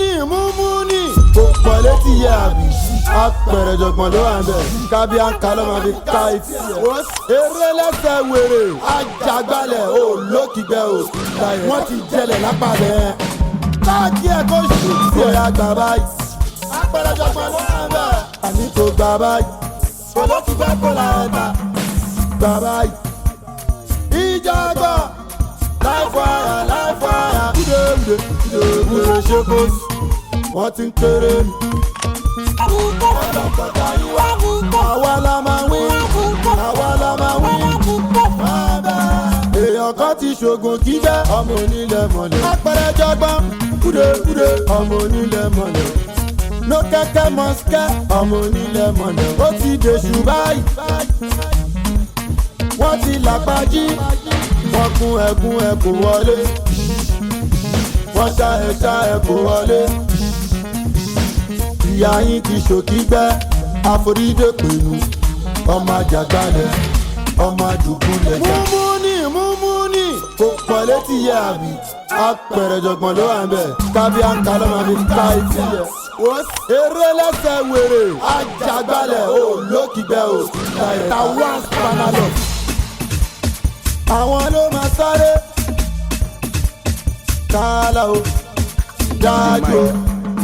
Mumuni. Popoleti yabi. Apere Ijogbon ló wà ńbẹ̀. Kabi anka ló máa fi ká etí ẹ̀. Eré lẹ́sẹ̀ wèrè. Ajagbalẹ̀ o lókìgbẹ́ o. Wọ́n ti jẹlẹ̀ lápá bẹ́ẹ̀. Káàkiri ẹ̀ kó ṣù. Bóyá gbà báyìí. Apere Ijogbon ló wà ńbẹ̀. Àní kò gbà báyìí. Olókìgbẹ́ kò la ẹ̀ta. Gbà báyìí. Ijogbon. Life wire. Kúdé ṣe kó sí. Wọ́n ti ń kéré mi. Àwa la máa wí. Èèyàn kan ti ṣògùn kíjẹ́ ọmọ onílẹ̀ mọ̀lẹ́. Apere Ijogbon kúdé ọmọ onílẹ̀ mọ̀lẹ́. No kẹ́kẹ́ mọ̀ọ́sìkẹ́ ọmọ onílẹ̀ mọ̀lẹ́. Ó ti dèṣù báyìí. Wọ́n ti làpájí. Wọ́n kún ẹ̀kún wọlé. Wọ́n ṣá ẹ̀kún wọlé. Ìyá yín ti ṣòkígbẹ́, àforídé pẹ̀lú ọmọ àjàgbálẹ̀, ọmọ àdùgbùlẹ̀ jà. Mumuni, kò pọ̀ létí yẹ àbí. Apere Ijogbon ló wà ńbẹ̀, kábí àǹkà ló máa fi ká etí ẹ̀. Eré lẹ́sẹ̀ wèrè, àjàgbálẹ̀ o lókìgbẹ́ o. Tàwọn spanalọ̀. Àwọn ló máa sáré. Kálá o, dájú o.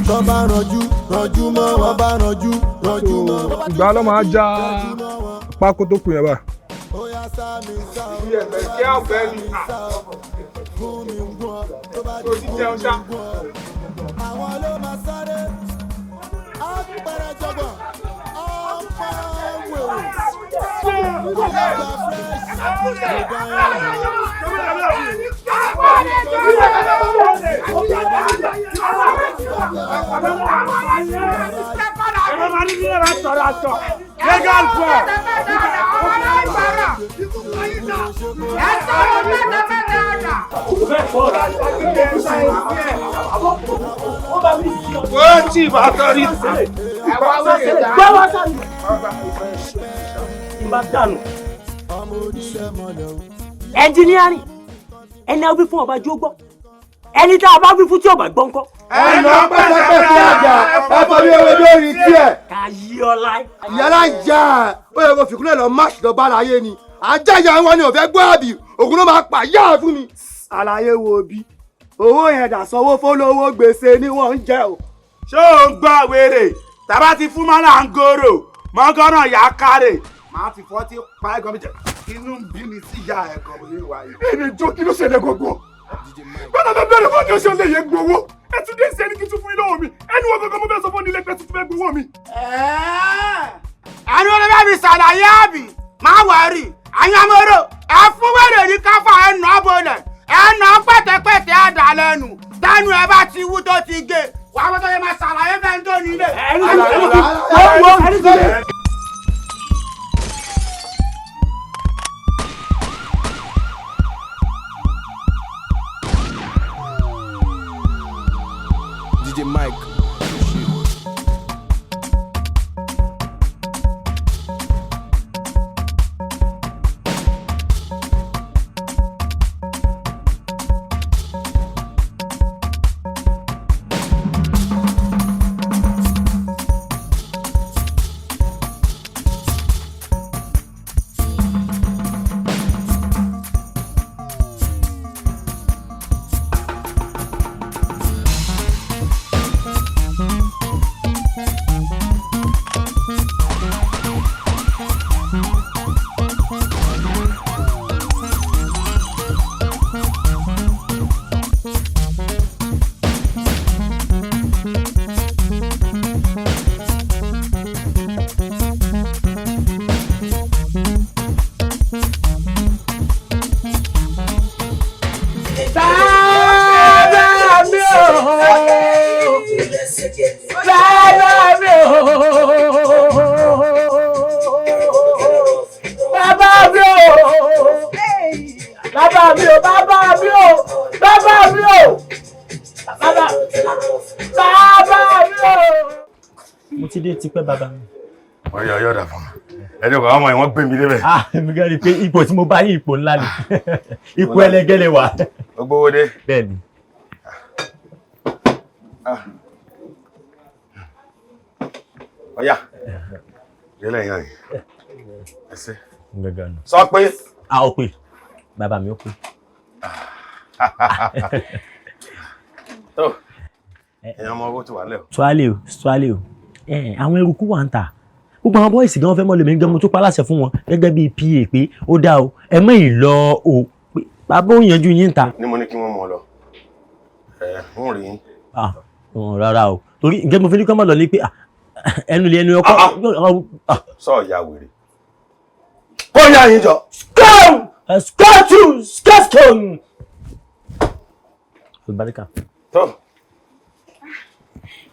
Tọ́ bá ranjú mọ́, wọ́n bá ranjú mọ́. Ìgbà ló máa já pákó tó kù yẹn báyìí. Kí ọ̀fẹ́ mi tó ti jẹun ṣá. Àwọn ló máa sáré. Apere Ijogbon ọ̀pá wèrè. Engineering ẹni a wí fún ọba jó gbọ́ ẹni tá a bá wí fún tí ọba gbọ́ ńkọ́. Ẹnà pẹ́sẹ́pẹ́sẹ́ àjà ẹ̀fọ́ bí ewé lórí tiẹ̀. Ká yí ọlá. Ìyálà jà ó yẹ kó fìkúnlẹ̀ lọ máàṣì lọ bá láyé ni. Ajá ìyá wọn ni ò fẹ́ gbọ́ àbí ògùn ló máa pa yá fún mi. Àlàyé wo bí owó yẹn dà sanwó fólówó gbèsè ni wọ́n ń jẹ o. Ṣé ò ń gbọ́ wèrè? Tàbá ti fún mọ́lá ń gòrò mọ́gánná yà kárè. Màá fi fọ́tí pa ẹ̀gọ́ mi jẹ. Inú ń bí mi sí ìyá ẹ̀gọ́ mi ní ìwà yìí. Ẹni jó kí ló ṣẹlẹ̀ gbogbo? Bọ́lá bẹ́ẹ̀ bẹ́ẹ̀ lọ́wọ́ ni ó ṣe ń lè yẹ gbowó. Ẹ tún dé sí ẹni kí tún fún ilé mi. Ẹni wọ́n gangan mo fẹ́ sọ fún nílé pé tuntun fẹ́ gbowó mi. Ẹni wọn bá mi ṣàlàyé àbí máa wọ̀rí. Àyàmọ́rò ẹ fún wẹ̀rẹ̀ ní káfà ẹnu ọ̀bọ̀lẹ̀ ẹnu pẹ̀tẹ̀pẹ̀tẹ̀ àdá lẹ́nu. Tẹ́nu ẹ bá ti wú tó ti gé. Wàá wọ́n tó yẹ máa ṣàlàyé bẹ́ẹ̀ tó nílé. DJ Mike. Mo ti dé tipẹ́ bàbá mi. Wọ́n yọ ọ̀dà fún mi. Ẹni ọkọ̀ ọmọ ìwọ̀n gbé mi débẹ̀. Èmi gan rí pé ipò tí mo bá yín ipò ńlá ni. Ipò ẹlẹgẹ́lẹ̀ wà. Ó gbówó dé. Bẹ́ẹ̀ni. Ọ̀yá. Délẹ̀ yan yìí. Ẹsẹ̀. Gangan. Sọ pé. Ó pé. Bàbá mi ó pé. Tó. Ẹ̀yin ọmọ owó ti wà lẹ́ o. Swale o. Àwọn eruku wà ń ta. Gbogbo àwọn bọ́ìsì gan fẹ́ mọ́ lómi gan mo tó pa láṣẹ fún wọn gẹ́gẹ́ bí PA pé ó dá o ẹ mọ́ ìlọ o pé bàbá ò yanjú yín ta. Ní mo ní kí wọ́n mọ̀ lọ. Ń rí yín. Rárá o torí nǹkan mo fi ní kọ́ mọ̀ lọ ní pé ẹnu lé ẹnu ọkọ. Sọ ìyá wèrè. Kó yá yín jọ. Skeleton. Albarika. Tó.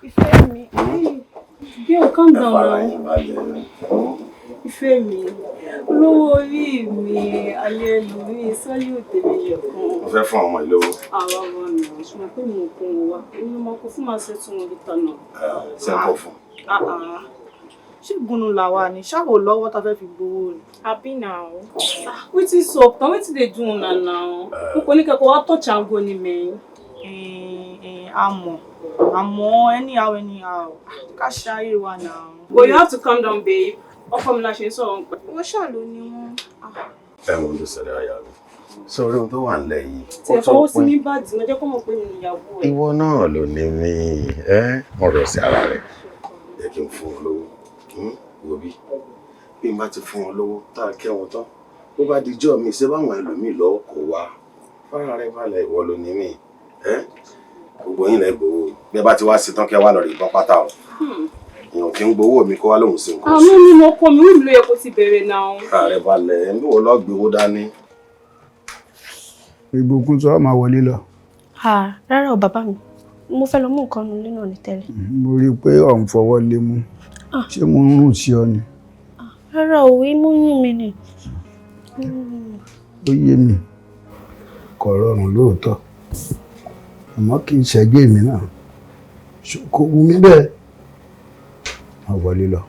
Ìfẹ́ mi. Girl, calm down now. Ìfẹ́ mi. Olówó orí mi, alẹ́ ẹnu mi, sọ́lé òtẹ̀lẹ̀ lẹ́kàn. Mo fẹ́ fún ọmọ ìlówó. Àwa wà ní ṣùgbọ́n pé mo kò wá. Inú ọmọ kò fún máa ṣe tún wọn lítà náà. Ṣé kò fún? Ṣé ìgbónú làwa ni? Ṣáwò lọ́wọ́ tá fẹ́ fi gbowó rẹ̀. Àbí náà. Wetin sup? Tán wetin dey do una now? Mo kò ní kẹ́kọ̀ọ́ wá touch and go ni mẹ́yìn. Àmọ́ anyhow. Ká ṣayé wa now. But you have to calm down, babe. Ọkọ mi la ṣe sọ̀rọ̀ ń pẹ́. Wọ́n ṣàlò ni wọ́n. Ẹ̀wọ̀n ló ṣẹlẹ̀ ayá mi. Sórí ohun tó wà nílẹ̀ yìí. Tí ẹ fọwọ́ sí ní bàdì, mo jẹ́ kó mọ̀ pé mi ìyàwó ẹ̀. Ìwọ náà ló ní mí. Ọ̀rọ̀ sí ara rẹ̀. Jẹ́ kí n fún wọn lówó. Wo bí? Bí n bá ti fún wọn lówó, tá a kẹ́ wọn tán. Bó bá dijọ́ mi, ṣé báwọn ẹlòmíì lọ́wọ́ kò wá. Fára rẹ̀ balẹ̀ ìwọ ló ní mí. Gbogbo yín lẹ gbowó. Bí ẹ bá ti wá sí tán kẹ́ wá lọ rí ìbọn pátá o. Èèyàn kì í gbowó mi kó wá lóhùn sí nǹkan. Àmọ́ nínú ọkọ mi, ó ló yẹ kó ti bẹ̀rẹ̀ náà. Ààrẹ balẹ̀ ẹ̀ ń bí wo lọ́ọ́ gbowó dání. Ìbùkún sọ máa wọlé lọ. Rárá o bàbá mi, mo fẹ́ lọ mú nǹkan nù nínú ní tẹ́lẹ̀. Mo rí i pé ò ń fọwọ́ lé mú. Ṣé mo ń rùn sí ọ ni? Rárá o, imú yún mi ni. Ó yé mi, kò rọrùn lóòótọ́. Àmọ́ kì í ṣẹ́gbẹ́ mi náà. Kò wù mí bẹ́ẹ̀. Máa wọlé lọ.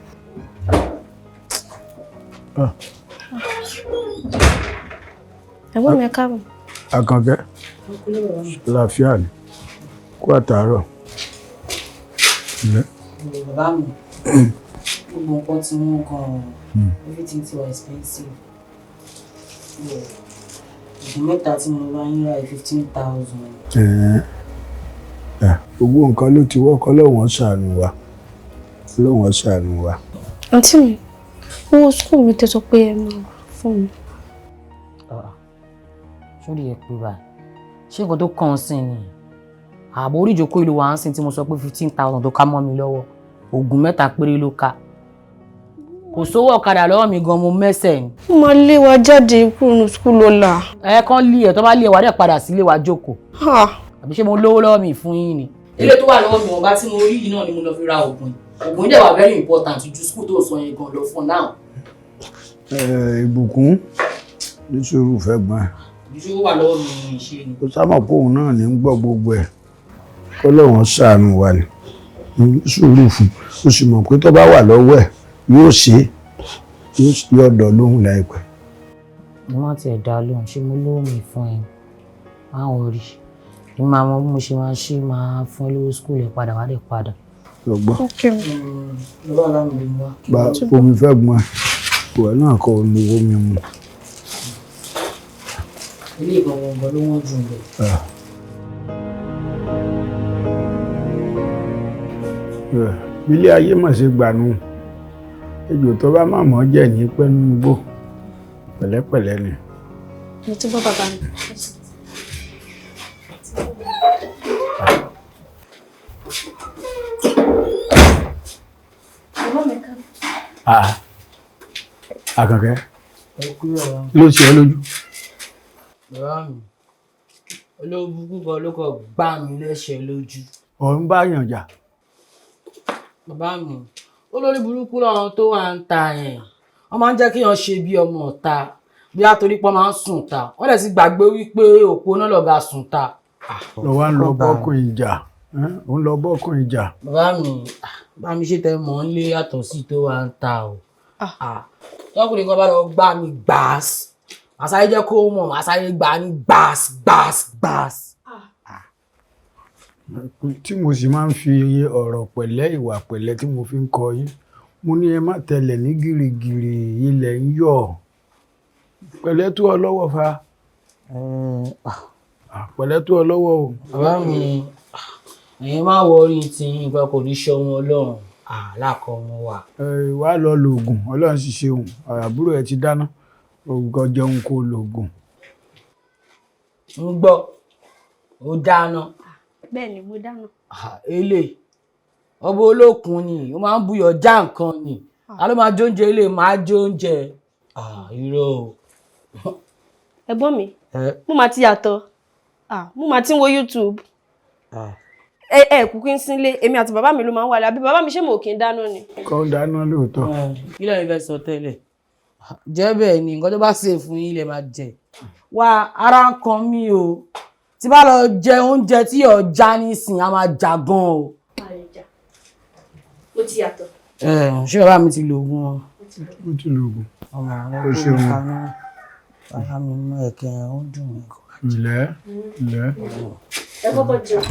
Ẹ̀gbọ́n mi ẹ káàbọ̀. Àkànkẹ́, láàfíà ni, kú àtàárọ̀. Bàbá mi, gbogbo nǹkan tí wọ́n kàn everything ti wà expensive. Ìgbìn mẹ́ta tí mo bá ń ra 15,000. Gbogbo nǹkan ló ti wọ́kọ́ lọ́wọ́n ṣàánú wa. Lọ́wọ́n ṣàánú wa. Àǹtí mi, owó skul mi tẹ́ sọ pé ẹ máa fún mi. Sórí ẹ pé báyìí ṣé nǹkan tó kàn sí ni ààbò orí ìjókòó ìlú wa ń sìn tí mo sọ pé 15,000 tó ká mọ́ mi lọ́wọ́ oògùn mẹ́ta péré ló ká kò sówó ọ̀kadà lọ́wọ́ mi gan mo mẹ́sẹ̀ ni. Ó máa lé wa jáde kúrò ní skul lọ́la. Kán lé ẹ tó bá lé ẹ wá dẹ̀ padà sílé wa jókòó. Àbí ṣé mo lówó lọ́wọ́ mi fún yín ni. Ilé tó wà lọ́wọ́ mi wọ́n bá tí mo rí yìí náà ni mo lọ fi ra oògùn oògùn dẹ̀ wà very important ju skul tó sọ yẹn gan lọ fún náà. Ìbùkún ní sùúrù fẹ́ gbọ́n. Ìṣòro wà lọ́wọ́ mi ṣe ni. Ó sámọ̀ pé òun náà ní ń gbọ́ gbogbo ẹ̀ kó lọ́wọ́n ṣàánú wa ni sùúrù fún ó sì mọ̀ pé tó bá wà lọ́wọ́ ẹ̀ yóò ṣe yóò dọ̀ lóhùn láìpẹ́. Mo máa tiẹ̀ dá lóhùn ṣé mo lówó mi fún ẹ máa ń rí ní máa mọ bí mo ṣe máa ṣe máa fún ẹ lówó skul ẹ padà wá dé padà. Lọ́gbọ́n lọ́wọ́ aláwọ̀ lè mú wa. Bá omi fẹ́ gbọ́n ìwọ náà kọ́ omi omi mu. Ilé ìgbọ̀ngàn ló wọ́n jù lọ. Ilé ayé mà ṣe gbanú ejò tó bá má mọ̀ jẹ́ ní pẹ́nu gbó pẹ̀lẹ́pẹ̀lẹ́ ni. Mo ti gbọ́ bàbá mi. Àkànkẹ́ ló ṣe ẹ́ lójú. Bàbá mi olóògùn púpọ̀ ló kọ̀ gbá mi lẹ́sẹ̀ lójú. Ọ̀run bá yàn jà. Bàbá mi olórí burúkú làwọn tó wà ń ta yẹn wọ́n máa ń jẹ́ kéèyàn ṣe bí ọmọ ọ̀ta bí àtòrí pọ́n máa ń sùn ta wọ́n dẹ̀ sì gbàgbé wípé òpó náà lọ́ga sùn ta. Lọ́wọ́ ń lọ bọ́kùn ìjà ń lọ bọ́kùn ìjà. Bàbá mi ṣe tẹ mọ̀ ń lé yàtọ̀ sí tó wà ń ta o. Tọkùnrin kan bá lọ gbá mi gbàás àṣàyè jẹ́ kó mọ̀ àṣàyè gbà ní gbàás. Tí mo sì máa ń fi ọ̀rọ̀ pẹ̀lẹ́ ìwà pẹ̀lẹ́ tí mo fi ń kọ yín mo ní ẹ má tẹ̀lẹ̀ ní gìrìgìrì ilẹ̀ ń yọ̀ pẹ̀lẹ́ tó ọ lọ́wọ́ fa pẹ̀lẹ́ tó ọ lọ́wọ́ o. bàbá mi ẹ̀yin má wọrí tí ìgbà kò ní ṣe ọmọ ọlọ́run lákọ̀ ọmọ wa. wà á lọ lògùn ọlọ́run sì ṣeun àbúrò ẹ ti dáná ògùn jẹun kó lògùn. ń gbọ́ ó dáná. bẹ́ẹ̀ ni mo dáná. ele ọba olókun ni ó máa ń buyọ̀ já nǹkan ni a ló máa jóúnjẹ ilé máa jóúnjẹ irọ́. ẹ̀gbọ́n mi mo máa ti yàtọ̀ mo máa ti ń wo YouTube. Kúkú ń sínlé èmi àti bàbá mi ló máa ń wálé àbí bàbá mi ṣé mo kì í dáná ni. kọ́ ń dáná lóòótọ́. kí lẹ́yìn fẹ́ sọ tẹ́lẹ̀ jẹ́ bẹ́ẹ̀ ni nǹkan tó bá ṣe fún yín lè máa jẹ wá ara ń kan mí o tí bá lọ jẹ oúnjẹ tí yóò já nísìn a máa jà gan o. ó ti yàtọ̀. ṣé bàbá mi ti lo oògùn wọn. ó ti lo oògùn. ọmọ àwọn tó ń kaná bàbá mi mú ẹ̀kẹ́ ó dùn mí. ilẹ̀. ẹ kọ́kọ́ jẹun.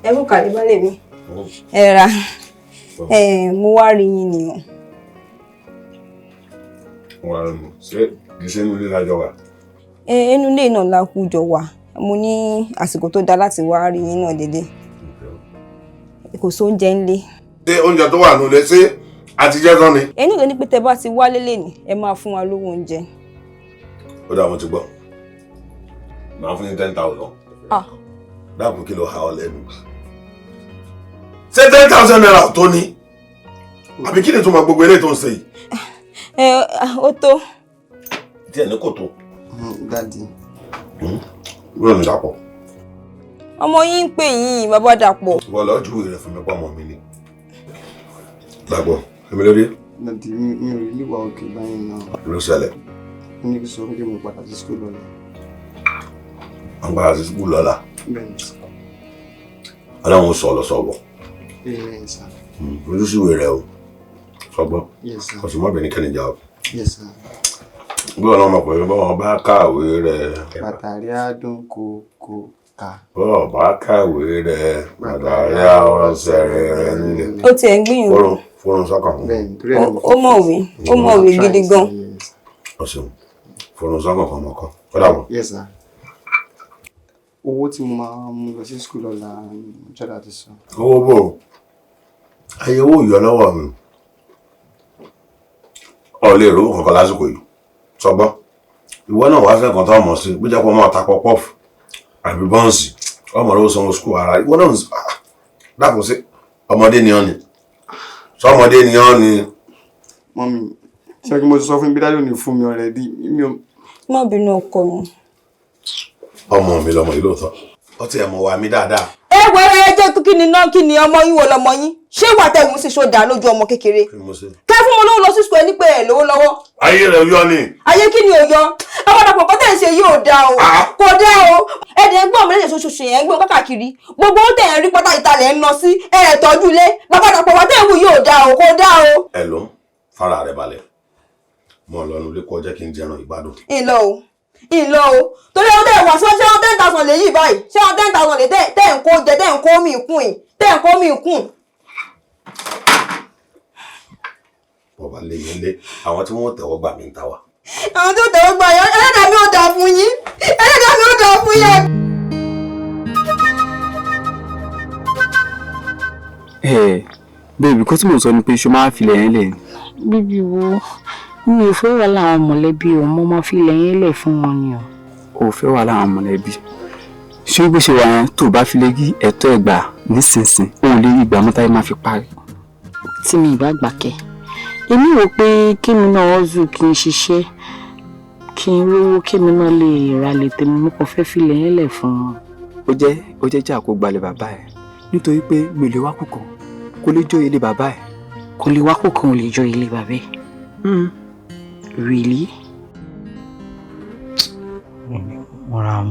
ẹ kú kàlẹ́ balẹ̀ mi ẹ ra mo wá rí yín ni o. ṣé kì í ṣe inú ilé lájọ wà. inú ilé náà la kú jọ wà mo ní àsìkò tó dáa láti wá rí yín náà dédé kò sóúnjẹ ńlé. ṣé oúnjẹ tó wà nílé ṣé àtijọ́ tán ni. ẹni ló ní pé tẹ bá ti wálé lẹ́nìí ẹ máa fún wa lówó oúnjẹ. ó dà mo ti gbọ́ màá fún yín 10,000. dáàbò kí ló ha ọ lẹ́nu. ṣé 10,000 naira tó ní àbí kí ni tó máa gbogbo eré tó ń ṣe yìí. ó tó. tí ẹ̀ ní kò tó. Daddy. wúrọ̀ ní dàpọ̀. ọmọ yín ń pè yín bàbá Dàpọ̀. wọ́n lọ́ọ́ ju ìrẹ̀ fún mi pa ọmọ mi ni. Dàpọ̀ èmi lórí. Daddy mi ò rí níwà òkè báyìí náà. ló ṣẹlẹ̀. ó ní kí sọ pé mo padà sí school lọ́la. wọ́n padà sí school lọ́la. bẹ́ẹ̀ni sá. ọlọ́run sọ̀rọ̀ sọ̀rọ̀. bẹ́ẹ̀ni sá. ojúṣìwé rẹ o sọgbọ́n yes sir. ọ̀sùn mọ́bìnrin kẹ́ni jà o. yes sir. bí wọn lọ́mọ pẹ̀lú bọ́ọ̀ bá kàwé rẹ̀. bàtàrí àdùn kò kà. bọ́ọ̀ bá kàwé rẹ̀ bàtàrí ọ̀sẹ̀ rẹ̀ nílẹ̀. ó tiẹ̀ ń gbìyànjú. fọ́nrán sọ́kàn fún mi. ó mọ̀wé gidi gan. ọ̀sẹ̀ fọ́nrán sọ́kàn fún ọmọ kan ó dàbọ̀. yes sir. owó tí mo máa mú lọ sí school lọ́la jọ́dá ti sọ. owó bò ayé owó yọ lọ́wọ́ mi ọ̀ lè rówó kankan lásìkò yìí sọgbọ́n ìwọ náà wàá fẹ́ kan tó ọmọ sí bí jẹ́ pé ọmọ ọ̀tá pọ́pọ́ọ̀fù àbí bọ́ǹsì ọmọ ló sanwó skul ara ìwọ náà dàpọ̀ sí ọmọdé ni ọ́ ni sọmọdé ni ọ́ ni. mọ́mí ṣé kí mo ti sọ fún bí dájú ní fún mi already mi ò. má bínú ọkọ mi. ọmọ mi lọmọ yìí lóòótọ́ ó ti ẹ̀ mọ̀ wá mi dáadáa. ẹ jẹ́ kí ni náà kí ni ọmọ yín wo lọmọ yín ṣé wà tẹ̀gùn sì ṣòdà lójú ọmọ kékeré. kẹ́ fún wọn lówó lọ sí sùkúl ẹni pé ẹ̀ lówó lọ́wọ́. ayé rẹ̀ yọ ni. ayé kí ni ò yọ àwọn àpapọ̀ kọ́tẹ̀ ń ṣe yìí ò dáa o kò dáa o ẹ̀dẹ̀ ẹgbọ́n mi lẹ́yìn ṣoṣo ṣèyàn ẹgbẹ́ káàkiri gbogbo ó tẹ̀yàn rí pátá ìtàlẹ̀ ń lọ sí tọ́jú ilé bàbá àpapọ̀ wà tẹ̀ ń wù yìí ò dáa o kò dáa o. ẹ ló ń fara rẹ balẹ̀ mo lọ nulẹ̀ kó jẹ́ kí n jẹran ìgbádùn. ìlọ o torí ọdẹ ìwà ṣé wọn 10,000 lè yí báyìí ṣé wọn 10,000 lè tẹ̀ ń kó jẹ tẹ̀ ń kó mi kún yìí tẹ̀ ń kó mi kún. ọba lè yẹn lé àwọn tí wọ́n tẹ̀wọ́ gbà mí ń ta wa. àwọn tó tẹ̀wọ́ gbà yẹn ẹlẹ́dàá mi ò dà fún yín ẹlẹ́dàá mi ò dà fún yín. bẹ́ẹ̀bi kó tí mo sọ ni pé ṣo máa filẹ̀ yẹn lẹ̀. bíbí wo mi ò fẹ́ wà láwọn mọ̀lẹ́bí o mo máa fi lẹ́yìn lẹ̀ fún wọn ni o. o fẹ́ wà láwọn mọ̀lẹ́bí ṣé bó ṣe wà yẹn tó bá fi lè rí ẹ̀tọ́ ẹ̀gbà nísinsìnyí o lè rí ìgbà mọ́tàyé máa fi parí. tí mi ìbá gbà kẹ́ èmi rò pé kémi náà ọ̀zù kí n ṣiṣẹ́ kí n rówó kémi náà lè ra lè tèmi mo kàn fẹ́ fi lẹ́yìn lẹ̀ fún wọn. ó jẹ́ jà kó gbalẹ̀ bàbá ẹ̀ nítorí pé mi ò lè wá kúkọ kó lè jó ilé bàbá ẹ̀. kò lè wá kúkọ ò lè jó ilé bàbá ẹ̀. Really? Moram.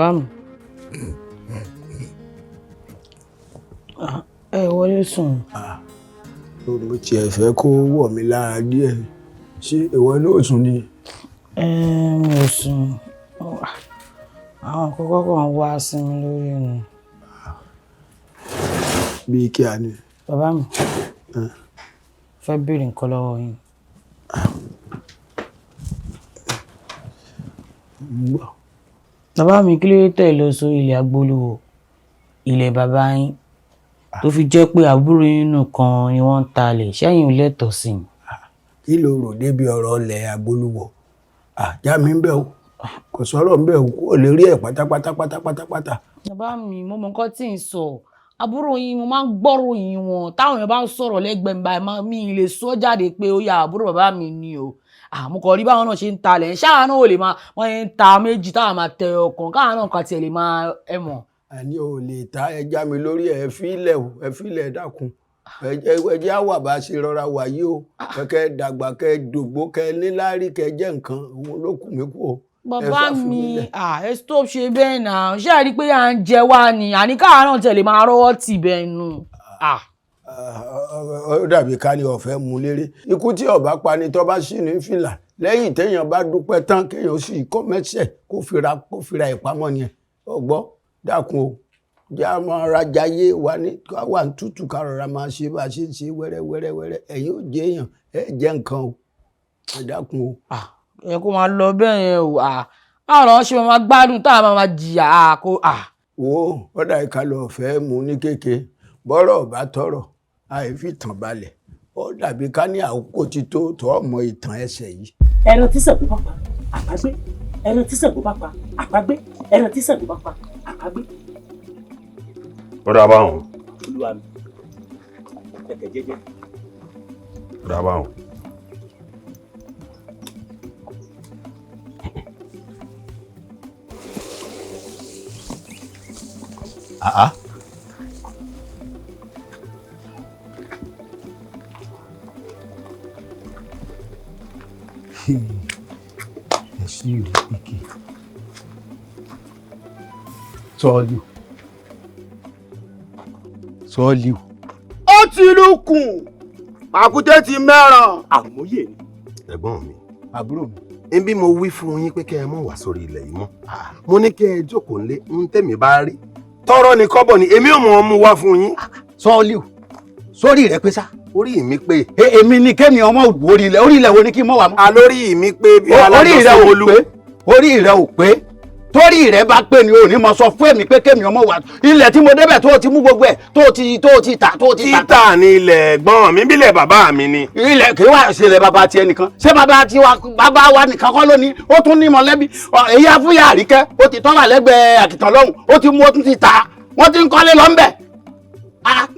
bàbá mi. Ẹ wọlé sùn. Mo tiẹ̀ fẹ́ kó wọ̀ mí lára díẹ̀. Ṣé ìwọ náà sùn ni? Mi ò sùn. Àwọn kọ́kọ́ kan wá sí mi lórí ẹnu. Bí kí a ní. Bàbá mi. Fẹ́ béèrè nǹkan lọ́wọ́ yín. Bàbá mi kí ló tẹ̀ lọ sórí ilẹ̀ Agbolúwo, ilẹ̀ bàbá yín, tó fi jẹ́ pé àbúrò yín nìkan ni wọ́n ń talẹ̀, ṣẹ́yìn ò lẹ́tọ̀ọ́ sí i. Kí ló rò débi ọ̀rọ̀ ilẹ̀ Agbolúwo? Já mi ń bẹ̀ o, kò sọ̀rọ̀ ń bẹ̀ o, kó lè rí ẹ̀ pátápátá. Bàbá mi, mo mọ nǹkan tí ń sọ. Àbúrò yín, mo máa ń gbọ́rò yín wọn. Táwọn èèyàn bá ń sọ̀rọ̀ lẹ́gbẹ̀ẹ́ mi báyìí, mi lè sọ jáde pé ó yá àbúrò bàbá mi ni o. Mo kàn rí báwọn náà ṣe ń talẹ̀. Ṣáà náà ò lè máa wọ́n ń ta méjì táwọn máa tẹ ọkàn káwọn náà kan tiẹ̀ lè máa mọ̀. Àní ò lè ta ẹja mi lórí ẹ fílẹ̀ o, ẹ fílẹ̀ dákun. Ẹjẹ́ àwà bá ṣe rọra wà yìí o. Kẹ́ dàgbà, kẹ́ dògbó, kẹ́ níláárí, kẹ́ jẹ́ nǹkan. Òun ló kù mí kú o. Bàbá mi, ẹ stop ṣe bẹ́ẹ̀ náà. Ṣé ẹ rí pé à ń jẹ wá ni? Àní káwọn náà tiẹ̀ lè máa rọ́wọ́ tì bẹ́ẹ̀ nù. Ó dàbí ká ní ọ̀fẹ́ mu léré. Ikú tí ọba pa ni tọ́ bá ṣì ní fìlà. Lẹ́yìn téèyàn bá dúpẹ́ tán kéèyàn sì kọ́ mẹ́sẹ̀ kó fira ìpamọ́ ni ẹ̀. Ọgbọ́ dákun o. Jẹ́ a máa rajà yé wa ní wà ń tútù ká rọra máa ṣe bá a ṣe ń ṣe wẹ́rẹ́wẹ́rẹ́. Ẹ̀yin ò jẹ́ èèyàn, ẹ jẹ́ nǹkan o. Ẹ dákun o. Ẹ kó máa lọ bẹ́ẹ̀ yẹn o. Àwọn ṣe máa gbádùn táwọn máa jìyà kó. Wo ọ̀dà ìka lọ fẹ́ mu ní kéke bọ́rọ̀ bá tọrọ àìfi tàn balẹ̀. Ó dàbí ká ní àkókò ti tó ọmọ ìtàn ẹsẹ̀ yìí. Ẹran tí Ṣàngó bá pa àpagbé, ẹran tí Ṣàngó bá pa àpagbé, ẹran tí Ṣàngó bá pa àpagbé. Ó dá báwọn. Olúwa mi, kẹ̀kẹ́ jẹ́jẹ́. Ó dá báwọn. Ẹ̀sìn rẹ̀ píkì. Sọ́ọ́lù. Ó ti lùkùn. Àkúté ti mẹ́ràn. Àmúyè ni. Ẹ̀gbọ́n mi. Àbúrò mi. Ebi mo wí fún yín pé kẹ́ ẹ mọ̀ wá sórí ilẹ̀ yìí mọ́. Mo ní kẹ́ ẹ jókòó ńlé ń tẹ̀mí bá rí. Tọ́rọ́ ni kọ́bọ̀ ni èmi ò mọ̀ ọ́ mú wá fún yín. Sọ́ọ́lù, sórí rẹ̀ pé sá. Orí mi pé. Èmi ni Kemi ọmọ orí ilẹ̀ wo ni kí n mọ̀ wá mọ́. Àlórí mi pé bí alájọsọ̀wọ́lú. Orí rẹ̀ ò pé. Torí rẹ̀ bá pé ni ò ní mọ sọ fún èmi pé Kemi ọmọ wà. Ilẹ̀ tí mo débẹ̀ tó ti mú gbogbo ẹ̀ tó ti tà. Títà ni ilẹ̀ ẹ̀gbọ́n mi bílẹ̀ bàbá mi ni. Ilẹ̀ kì í wá ṣe ilẹ̀ bàbá tiẹ̀ nìkan. Ṣé bàbá wa nìkan kọ́ ló ní? Ó tún ní mọ̀lẹ́bí. Èyí afúyà àríkẹ́ ó ti tọ́wà lẹ́gbẹ̀ẹ́ àkìtàn lọ́hùn. Ó ti mú ó tún ti tà. Wọ́n ti ń kọ́lé lọ́nbẹ̀.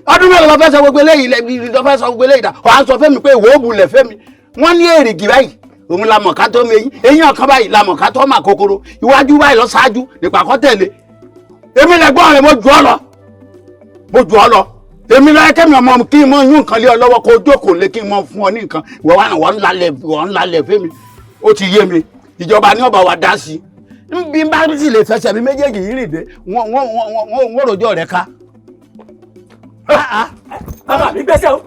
Ọdún mélòó lọ fẹ́ sọ gbogbo eléyìí lọ fẹ́ sọ gbogbo eléyìí dà. Wàá sọ fẹ́mi pé ìwọ òbúlẹ̀ fẹ́mi. Wọ́n ní èrìgì báyìí. Òun la mọ̀ ká tó mi eyín ọ̀kan báyìí la mọ̀ ká tó mà kòkòrò iwájú báyìí lọ ṣáájú nípàkọ́ tẹ̀lé èmi lẹ́gbọ́n rẹ̀ mo jù ọ́ lọ èmi lọ́yẹ́ Kẹ́mi ọmọ kí n mọ yún nǹkan lé ọ lọ́wọ́ kó o jókòó lé kí n mọ fún ọ ní nǹkan wọ́n ń lalẹ̀ fẹ́mi ó ti yé mi ìjọba ní ọba wa dá sí i bí n bá sì lè fẹsẹ̀ mi méjèèjì yìí rìn dé wọ́n rojọ́ rẹ̀ ká. Bàbá mi gbẹ́sẹ̀ o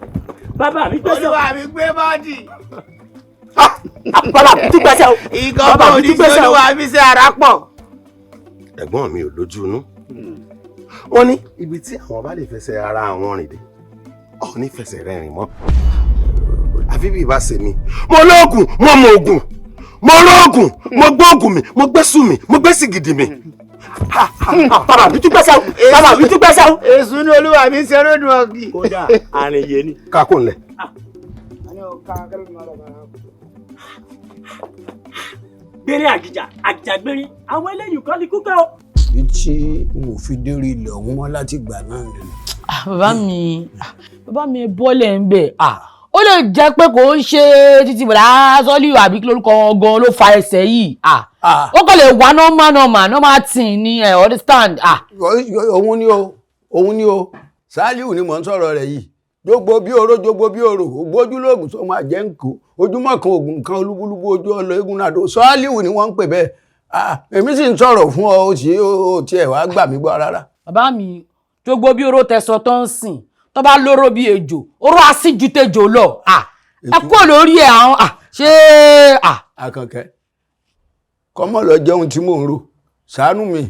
bàbá mi gbẹ́sẹ̀ o. Olúwa mi gbé bọ́ọ̀dì. Bàbá mi tún gbẹ́sẹ̀ o. Ìkọ̀kọ̀ oníṣẹ́ olúwa mi ṣe ara pọ̀. Ẹ̀gbọ́n mi ò lójú inú. Wọ́n ní ibi tí àwọn bá lè fẹsẹ̀ ara àwọn rìn dé ọ̀ ní fẹsẹ̀ rẹ̀ rìn mọ́. Àfi bí ìbá ṣe mi. Mo lóògùn, mo mọ ògùn. Mo lóògùn, mo gbóògùn mi, mo gbésù mi, mo gbésì gidi mi. Bàbá mi tún gbẹ́sẹ̀ o. Bàbá mi tún gbẹ́sẹ̀ o. Èṣù ni olúwa mi ṣe ródùn ọ̀gì. Kódà àrìn yé ni. Kákó ńlẹ̀. Gbérin àgìjà gbérin àwọn eléyìí kan ní kúkẹ́ o. Tí mo fi dérí ilẹ̀ ọ̀hún wá láti ìgbà náà nìyẹn. Bàbá mi bọ́lẹ̀ ń bẹ̀. Ó lè jẹ́ pé kò ń ṣe títí bọ̀dá Sọ́líù àbí kí lórúkọ gan ló fa ẹsẹ̀ yìí. Ó kàn lè wá normal thing ni ẹ̀ understand. Òun ni o Sálíù ni mò ń sọ̀rọ̀ rẹ̀ yìí. Jogbo bí oró ògbójúlógún tó máa jẹ́ nkó ojúmọ́ kan ògùn kan olúbúlúbú ojú ọlọ eégún náà Sálíù ni wọ́n ń pè bẹ́ẹ̀ èmi sì ń sọ̀rọ̀ fún ọ ó tiẹ̀ wá gbà mí gbọ́ rárá. bàbá mi tó gbó bí oró tẹ̀sán tó ń sìn tó bá lóró bí ejò oró á sì ju tejò lọ ẹ kó lórí ẹ àwọn ṣé. Àkànkẹ́ kọ́mọ lọ jẹun tí mò ń rò ṣàánú mi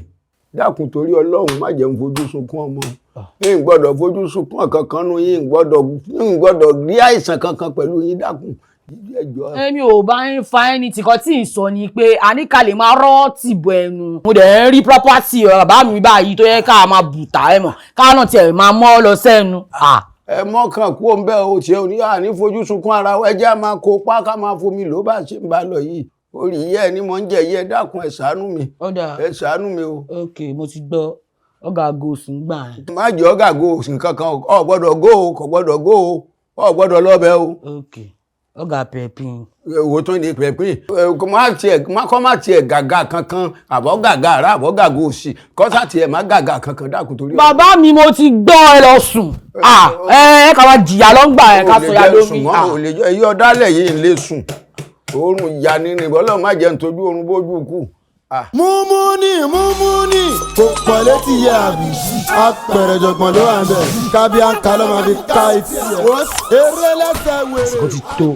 dákun torí Ọlọ́run má jẹun fojú sunkún ọmọ yín gbọ́dọ̀ fojú sunkún kankan nu yín gbọ́dọ̀ rí àìsàn kankan pẹ̀lú yín dákun. èmi ò bá ń fa ẹni tìkọ́ tí ì sọ ni pé àníkà lè máa rọ́ tìbọ̀ ẹnu. mo dẹ̀ ń rí property bàbá mi báyìí tó yẹ ká máa bùtà ẹ̀ mọ̀ ká náà tiẹ̀ máa mọ́ lọ sẹ́nu. ẹ mọ́kàn kú òun bẹ́ẹ̀ o tiẹ̀ ní àní fojú sunkún ara wa ẹjẹ́ máa kó pa ká máa fomi ló bá ṣe ń bá lọ yìí orí yẹ ni mo ń jẹ yẹ dákun ẹ ṣàánú mi ẹ ṣàánú mi o. ok mo ti gbọ́ ọ̀gá gòsì ń gbà. má jẹ́ ọ̀gá gòsì kankan ò gbọ́dọ̀ gó o kò gbọ́dọ̀ gó o ò gbọ́dọ̀ lọ́bẹ̀ o. ok ọ̀gá pẹ̀pìn. wo tó ní pẹ̀pìn kọ́ má tiẹ̀ gàgà kankan àbọ̀ gàgà ara àbọ̀ gàgà òsì kọ́ sá tiẹ̀ má gàgà kankan dákun torí. bàbá mi mo ti gbọ́ ẹ lọ sùn ẹ ká wá jìyà lọ́ngbà ẹ ká sọ ya lórí. èyí ọ̀dálẹ̀ yìí ń lè sùn oorun ìyá ni nìbọn lọ́ọ́ má jẹun tójú oorun bójú kù. múmúni kò pọ̀ létí yẹ àbí Apere Ijogbon ló wà ń bẹ̀ kábí àǹkà ló máa fi ká etí ẹ̀ eré lẹ́sẹ̀ wèrè. ó ti tó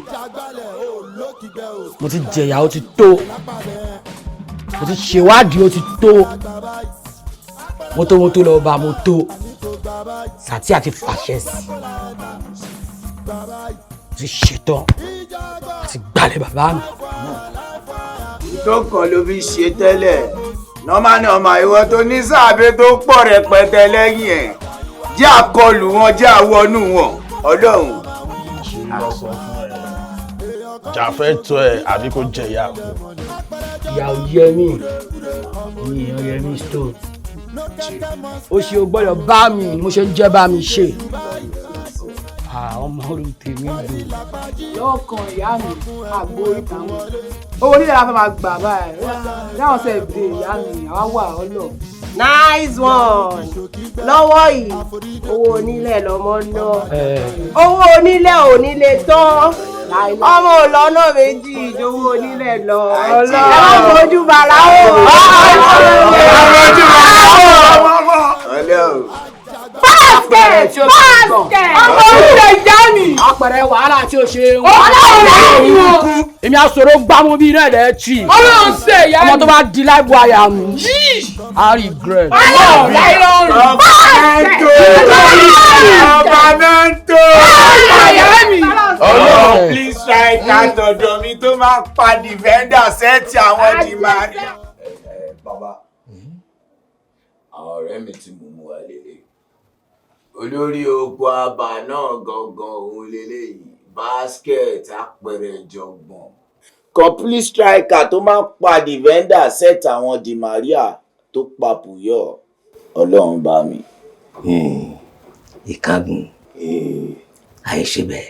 mo ti jẹ̀yà ó ti tó mo ti ṣèwádìí ó ti tó mo tó lọ bá mo tó Sàtí àti fàṣẹ sí ti ṣetán àti gbalẹ̀ bàbá mi. tó kàn ló fi ṣe tẹ́lẹ̀ nọ́mà ìwọ tó ní sáàbẹ̀ tó pọ̀ rẹpẹtẹ lẹ́yìn ẹ̀ jẹ́ àkọlù wọn jẹ́ àwọnú wọn Ọlọ́run. jàfẹ́ tó ẹ àbí kò jẹ ìyá kù. ìyàwó yẹmí ni èèyàn yẹmí stone ó ṣe o gbọ́dọ̀ bá mi ni mo ṣe ń jẹ́ bá mi ṣe. ọmọ orí tèmi dùn. yóò kan ìyá mi àgbo ìta wọn owó nílẹ̀ la fẹ́ máa gbà báyìí láwọn ṣe èdè ìyá mi àwa wà ọlọ. nice one lọ́wọ́ yìí owó onílẹ̀ lọ́mọ náà owó onílẹ̀ ò ní lè tán ọmọ òlọ́nà méjì ìjọwọ́ onílẹ̀ lọ ẹ má fojú bàrà o. basket ọmọ orílẹ̀ ìjà mi. Apere wàhálà tí o ṣe ń ọlọ́run rẹ̀ ń wọ. èmi àsọ̀rọ̀ gbámú bíi náà lẹ́ẹ̀ tì. ọlọ́run ṣe ìyá mi. ọmọ tó bá di láìbù àyà mi. I regret. ọlọ́run láìlọ́run. Ọ̀bàmẹ́ntò. Ọlọ́run please try ká tọ̀dọ̀ mi tó máa pa defender sẹ́ẹ̀tì àwọn dìmárì. Bàbá, àwọn ọ̀rẹ́ mi tí mo mú wa lélẹ̀. Olórí oko àbà náà gangan òun lélẹ́yìí. Basket Apere Ijogbon. Complete striker tó máa pa defender sẹ́ẹ̀tì àwọn dìmárì tó pa Puyol. Ọlọ́run bá mi. Ìkágun àìṣe bẹ́ẹ̀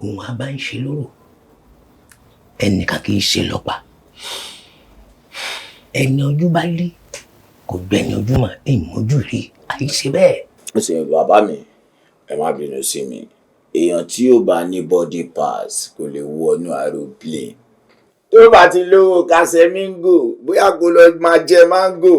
òun a bá ń ṣe lóró ẹnìkan kì í ṣe lọ́pàá ẹni ojú bá rí kò gbẹni ojú mà ìmọ̀jú rí àìṣe bẹ́ẹ̀. ó sì ń bàbá mi ẹ má bínú sí mi èèyàn tí ò bá ní body pass kò lè wọnú aeroplane tó bá ti lówó kásẹ̀ mingo bóyá kó lọ máa jẹ mango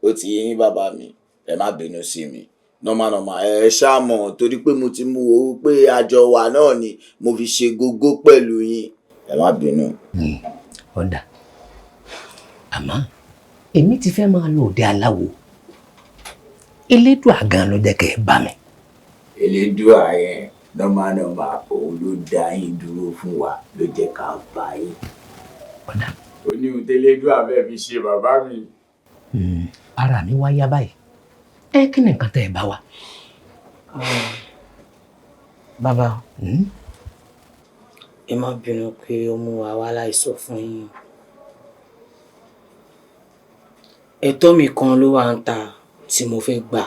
ó ti yín bàbá mi ẹ má bínú sí mi nọ́mà ẹ ṣáàmọ̀ torí pé mo ti mú owó pé àjọ wa náà ni mo fi ṣe gógó pẹ̀lú yín ẹ má bínú. ọ̀dà àmọ́ èmi ti fẹ́ máa lọ òde aláwo elédùà gan ló jẹ́ kẹ́ ẹ bá mi. elédùà yẹn nọ́mà òun ló dá yín dúró fún wa ló jẹ́ ká bá yín. ọ̀dà. ó ní ohun tẹ́lẹ́dùà bẹ́ẹ̀ fi ṣe bàbá mi. ara mi wá yá báyìí kí ni nǹkan tẹ́ ẹ bá wa. bàbá ẹ má bínú pé ó mú wa wá láìsọ fún yín ẹ̀tọ́ mi kan ló wà ń ta tí mo fẹ́ gbà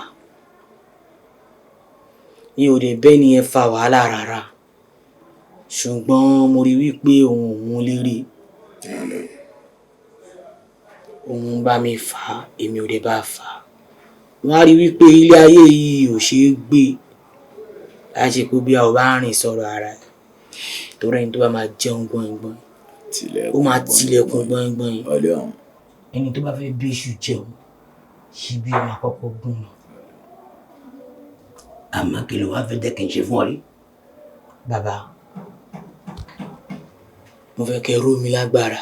mi ò dé bẹ́ẹ̀ ni ẹ fa wàhálà rárá ṣùgbọ́n mo rí wípé òun lérè òun bá mi fà á èmi ò dé bá fà á wọ́n á rí wípé ilé ayé yìí ò ṣeé gbé láti pé bí a ò bá rìn sọ̀rọ̀ ara ẹ̀ torí ẹni tó bá máa jẹun gbọ̀ngbọ̀n tilẹ̀kùn. Ó máa tilẹ̀kùn gbọ̀ngbọ̀n. Ọlọ́run. Ẹni tó bá fẹ́ bí èṣù jẹun ṣíbí ẹ máa kọ́kọ́ gún un. Àmọ́ kí ló wá fẹ́ jẹ́ kí n ṣe fún ọ rí? Bàbá, mo fẹ́ kẹ́ ró mi lágbára.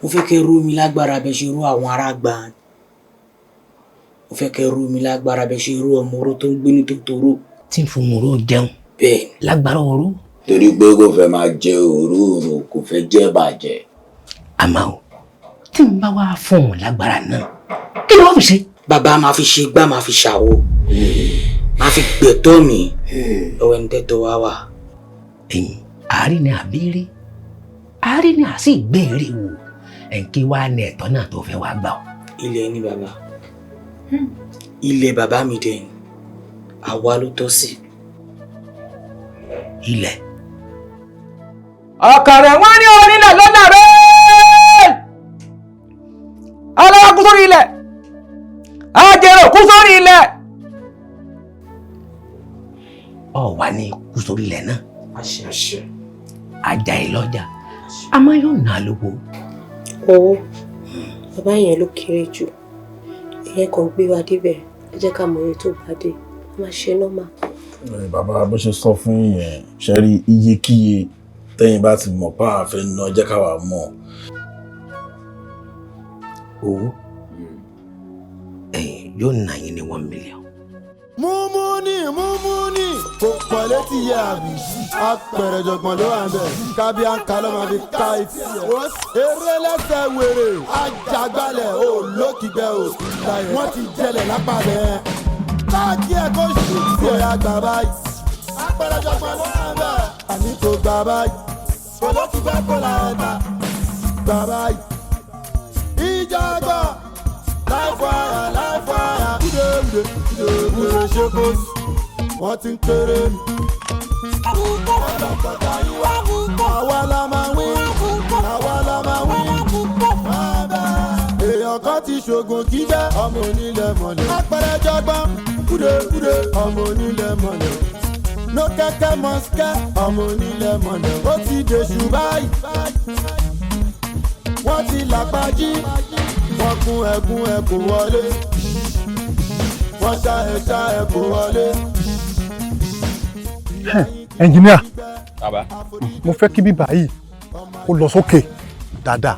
Mo fẹ́ kẹ́ ró mi lágbára bẹ́ ṣe ró àwọn ará gbà. Mo fẹ́ kẹ́ ró mi lágbára bẹ́ ṣe ró ọmọ oró tó ń gbé ní tòtòrò. Tí ń fún oró jẹun. Bẹ́ẹ̀ lágbára oró. Torí pé kò fẹ́ máa jẹ òróró kò fẹ́ jẹ́ bàjẹ́. Àmọ́ o, tí n bá wá fún òun lágbára náà, kí ló wá fi ṣe? Bàbá máa fi ṣe gbá máa fi ṣàwo. Máa fi gbẹ̀tọ́ mi lọ́wọ́ ẹni tẹ́tọ́ wá wà. Ẹ̀yin, àárín ni àbírí. Àárín ni àsì ìgbéèrè wò. Ẹ̀ǹkí wá ní ẹ̀tọ́ náà tó fẹ́ wá gbà ọ́. Ilẹ̀ ni bàbá. Ilẹ̀ bàbá mi dẹ̀ ni. Àwa ló tọ́ sí. Ilẹ̀. Ọ̀kàrẹ̀ wọ́n ní onílẹ̀ lọ́nà rẹ̀. Ọlọ́wọ́ kú sórí ilẹ̀. Ajẹ́rò kú sórí ilẹ̀. Ọ wà ní kú sórí ilẹ̀ náà. Àṣẹ. Ajá ìlọ́jà. A máa yóò nà lówó. Owó. Bàbá yẹn ló kéré jù. Ìyẹn kan gbé wa débẹ̀. Ẹ jẹ́ ká mọ orí tó bá dé. A máa ṣe nọ́mà. Bàbá bó ṣe sọ fún yẹn ṣe rí iyekíye tẹ́yìn bá ti mọ̀ pa àfẹ́ náà jẹ́ káwa mọ̀. Owó ẹ̀yin yóò nà yín ní 1 million. múmúni kò pọ̀ létí yẹ àbí Apere Ijogbon ló wà ń bẹ̀ kábíyá ń kalọ́ máa fi ká etí ẹ̀. eré lẹ́sẹ̀ wèrè ajagbalẹ̀ ò lókìgbẹ́ ò wọ́n ti jẹlẹ̀ lápá bẹ́ẹ̀. káàkì ẹ̀ kó ṣù sí ọ̀yà gbà báyìí. Apere Ijogbon ló wà ń bẹ̀ àní kò gbà báyìí. olókìgbẹ́ kò là ẹ̀ ta gbà báyìí. Ijogbon láìfọ̀yà kúdé ṣe kó sí wọ́n ti ń kéré mi. àwa la máa wí àwa la máa wí. èèyàn kan ti ṣògùn kíjẹ́ ọmọ onílẹ̀ mọ̀lẹ́. Apere Ijogbon kúdé ọmọ onílẹ̀ mọ̀lẹ́. no kẹ́kẹ́ mọ̀ọ́sìkẹ́ ọmọ onílẹ̀ mọ̀lẹ́. ó ti dèṣù báyìí wọ́n ti làpájí wọ́n kún ẹ̀kún wọlé wọ́n ṣá ẹ̀kún wọlé. Ẹnjìníà, mo fẹ́ kí bíbá yìí kó lọ sókè dáadáa,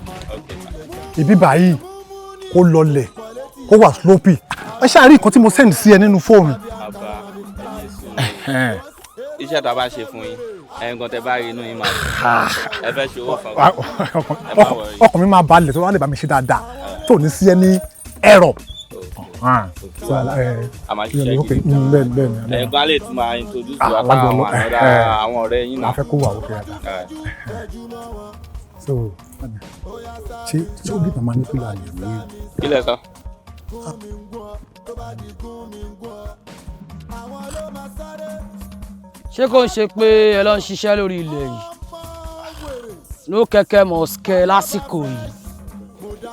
ìbíbá yìí kó lọlẹ̀ kó wà sloppy. Ẹ ṣáà rí nǹkan tí mo send sí ẹ nínú fóònù. Iṣẹ́ tá a bá ṣe fún yín ẹ̀ǹkan tẹ bá rí inú yín máa dùn. Ẹ fẹ́ ṣe owó fún ọkàn mi máa balẹ̀ tó wá lè bá mi ṣe dáadáa tó ní sí ẹ ní ẹ̀rọ. A máa ṣiṣẹ́ gidi. Ẹ̀gbọ́n lè tún máa introduce wa àwọn ọ̀rẹ́ yín náà. A fẹ́ kó wà ókè dáadáa. So ṣé ó dìbò máa ní fìlà yẹn lórí. Kí lẹ sọ? Ṣé kò ń ṣe pé ẹ lọ ń ṣiṣẹ́ lórí ilẹ̀ yìí? Ló kẹ̀kẹ́ mọ̀ọ́sìkẹ́ lásìkò yìí.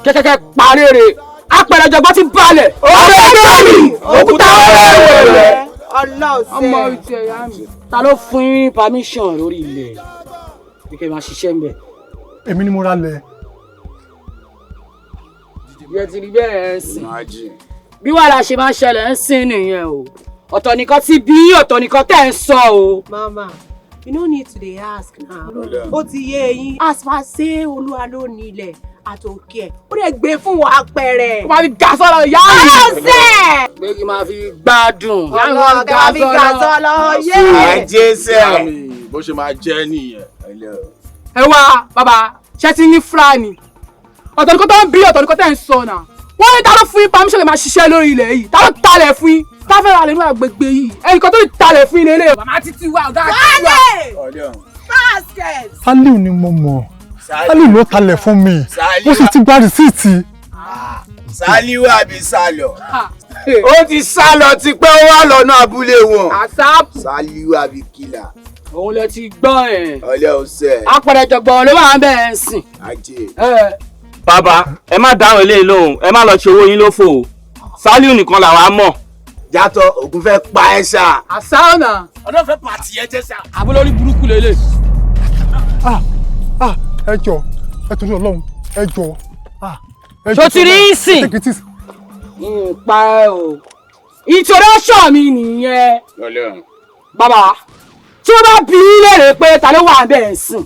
Kẹ́kẹ́kẹ́ parére Apere Ijogbon ti balẹ̀. Ọ̀rẹ́ òkúta ọ̀rẹ́ ọmọ ìtẹ̀ ìyá mi. Ta ló fún yín permission lórí ilẹ̀ yìí? Kẹ́kẹ́ máa ṣiṣẹ́ ń bẹ̀. Èmi ni mo ra lẹ̀. Ìyẹn ti rí bẹ́ẹ̀ ń sìn. Bí wàhálà ṣe máa ń ṣẹlẹ̀ ń sìn nìyẹn o. Ọ̀tọ̀ nìkan ti bí ọ̀tọ̀ nìkan tẹ̀ ń sọ o. Mama, you no need to dey ask now. Ó ti yé yín. As far say Olúwa ló ní ilẹ̀ àtòkè ẹ̀. Ó dẹ̀ gbé fún wọn Apere. Ó máa fi gà sọ́lọ̀ ìyá mi. Ọ̀sẹ̀. Pé kí n máa fi gbádùn. Ọlọ́run kẹ́ máa fi gà sọ́lọ̀ yé. Àjẹsẹ̀ mi bó ṣe máa jẹ́ nìyẹn. Ẹ wá bàbá ṣé ti ní fúlàní. Ọ̀tọ̀ nìkan tó ń bí ọ̀tọ̀ nìkan tẹ̀ ń sọ náà. Wọ́n ní ta ló fún yín permission lè máa ṣiṣẹ́ lórí ilẹ̀ yìí. Ta ló talẹ̀ fún yín? Ta fẹ́ ra lè ní àgbègbè yìí. Ẹnìkan tó talẹ̀ fún yín lélẹ̀. Màmá títí wa ọ̀gá àti wa. Basket. Sálíù ni mo mọ̀. Sálíù ló talẹ̀ fún mi. Mo sì ti gba rìsíìtì. Sálíù àbí sálọ. Ó ti sálọ tipẹ́ ó wà lọ́nà abúlé wọn. Sálíù àbí kìlà. Òun lẹ ti gbọ́ ẹ̀. Ọlẹ́ ọ̀sẹ̀. Apere Ijogbon ló wà ń bẹ̀ ń sìn. Ajé. Bàbá ẹ má dáhùn eléyìí lóhùn ẹ má lọ ṣe owó yín lófò o. Sálíù nìkan làwa mọ̀. Játọ̀ ògùn fẹ́ pa ẹ́ ṣá. Àṣà ọ̀nà. Ọ̀nà fẹ́ pàtì ẹ jẹ́ ṣá. Àbúlórí burúkú lélẹ̀. ẹ jọ ẹ torí Ọlọ́run ẹ jọ. tó ti rí ìsìn pa ẹ o introduction mi nìyẹn bàbá tí wọ́n bá bí léèrè pé ta ló wà bẹ́ẹ̀ sìn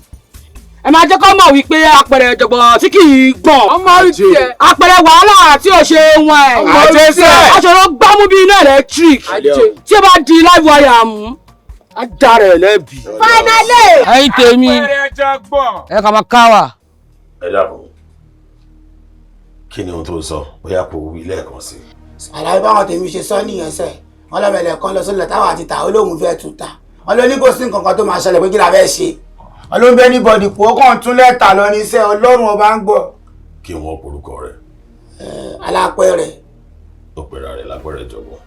ẹ máa jẹ́ kó mọ̀ wípé Apere Ijogbon tí kì í gbọ̀n Apere wàhálà tí ò ṣe wọn ẹ̀ aṣọ́rọ̀ gbámú bí iná electric tí ó bá di live wire mú á dára ẹ̀ lẹ́bi. finally. ẹ̀yin tèmi ẹ kà máa ká wa. ẹ dàbọ̀ kí ni ohun tó sọ bóyá kò wí lẹ́ẹ̀kan sí. àlàyé báwọn tèmi ṣe sọ nìyẹn sẹ wọn lọmọlẹ kan lọ sílẹ̀ táwọn àti tà olóhùn fẹẹ tún ta wọn lọ ní kò sí nǹkan kan tó máa ṣẹlẹ̀ pé kí la fẹ́ ṣe wọn ló ń bẹ ní bọdì pò ó kàn tún lẹ́tà lọ ní iṣẹ́ Ọlọ́run ọba ń gbọ́. kí wọn porúkọ rẹ. Alápẹ̀rẹ̀. ó pera rẹ̀ l'Apere Ijogbon.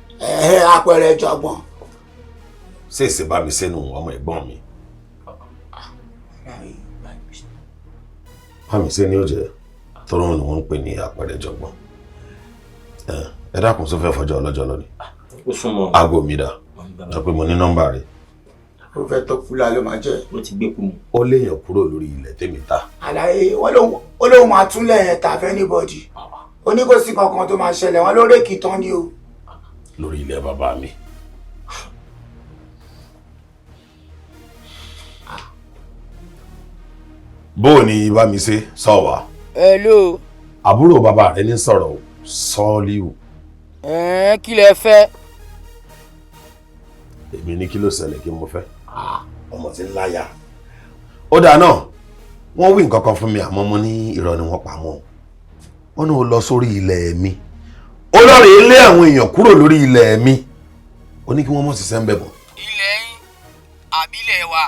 Apere Ijogbon. ṣé èsì bá mi sẹ́nu ọmọ ẹ̀gbọ́n mi. bá mi ṣe ní ó jẹ́ tọ́rọ ni wọ́n ń pè ní Apere Ijogbon. ẹ dákun tó fẹ́ fọjọ́ ọlọ́jọ́ lọ ni. ó súnmọ́. aago mi dà sọ pé mo ní nọ́mbà rẹ̀. ó fẹ́ tó kúlà ló máa jẹ́. ó ti gbé kú mu. ó léèyàn kúrò lórí ilẹ̀ tèmi ta. àlàyé wọn lóun máa túnlẹ̀ yẹn tà fẹ́ níbọ̀dì oníkòsí kankan tó máa ṣẹlẹ̀ wọn lórí èkì tán ni o. lórí ilẹ̀ bàbá mi. bó o ní bá mi ṣe sọ wá. hello. àbúrò bàbá rẹ ní sọ̀rọ̀ Sọ́ọ́líù. kí lẹ fẹ́. èmi ní kí ló ṣẹlẹ̀ kí mo fẹ́. ọmọ tí ń láyà. ó dáa náà wọ́n wí nǹkan kan fún mi àmọ́ mo ní irọ́ ni wọ́n pa mọ́. wọ́n ní o lọ sórí ilẹ̀ mi. ó lọ́ọ̀rẹ́ ilé àwọn èèyàn kúrò lórí ilẹ̀ mi. ó ní kí wọ́n mọ̀ sí sẹ́ńbẹ̀ bọ̀. ilẹ̀ yín àbílẹ̀ wa.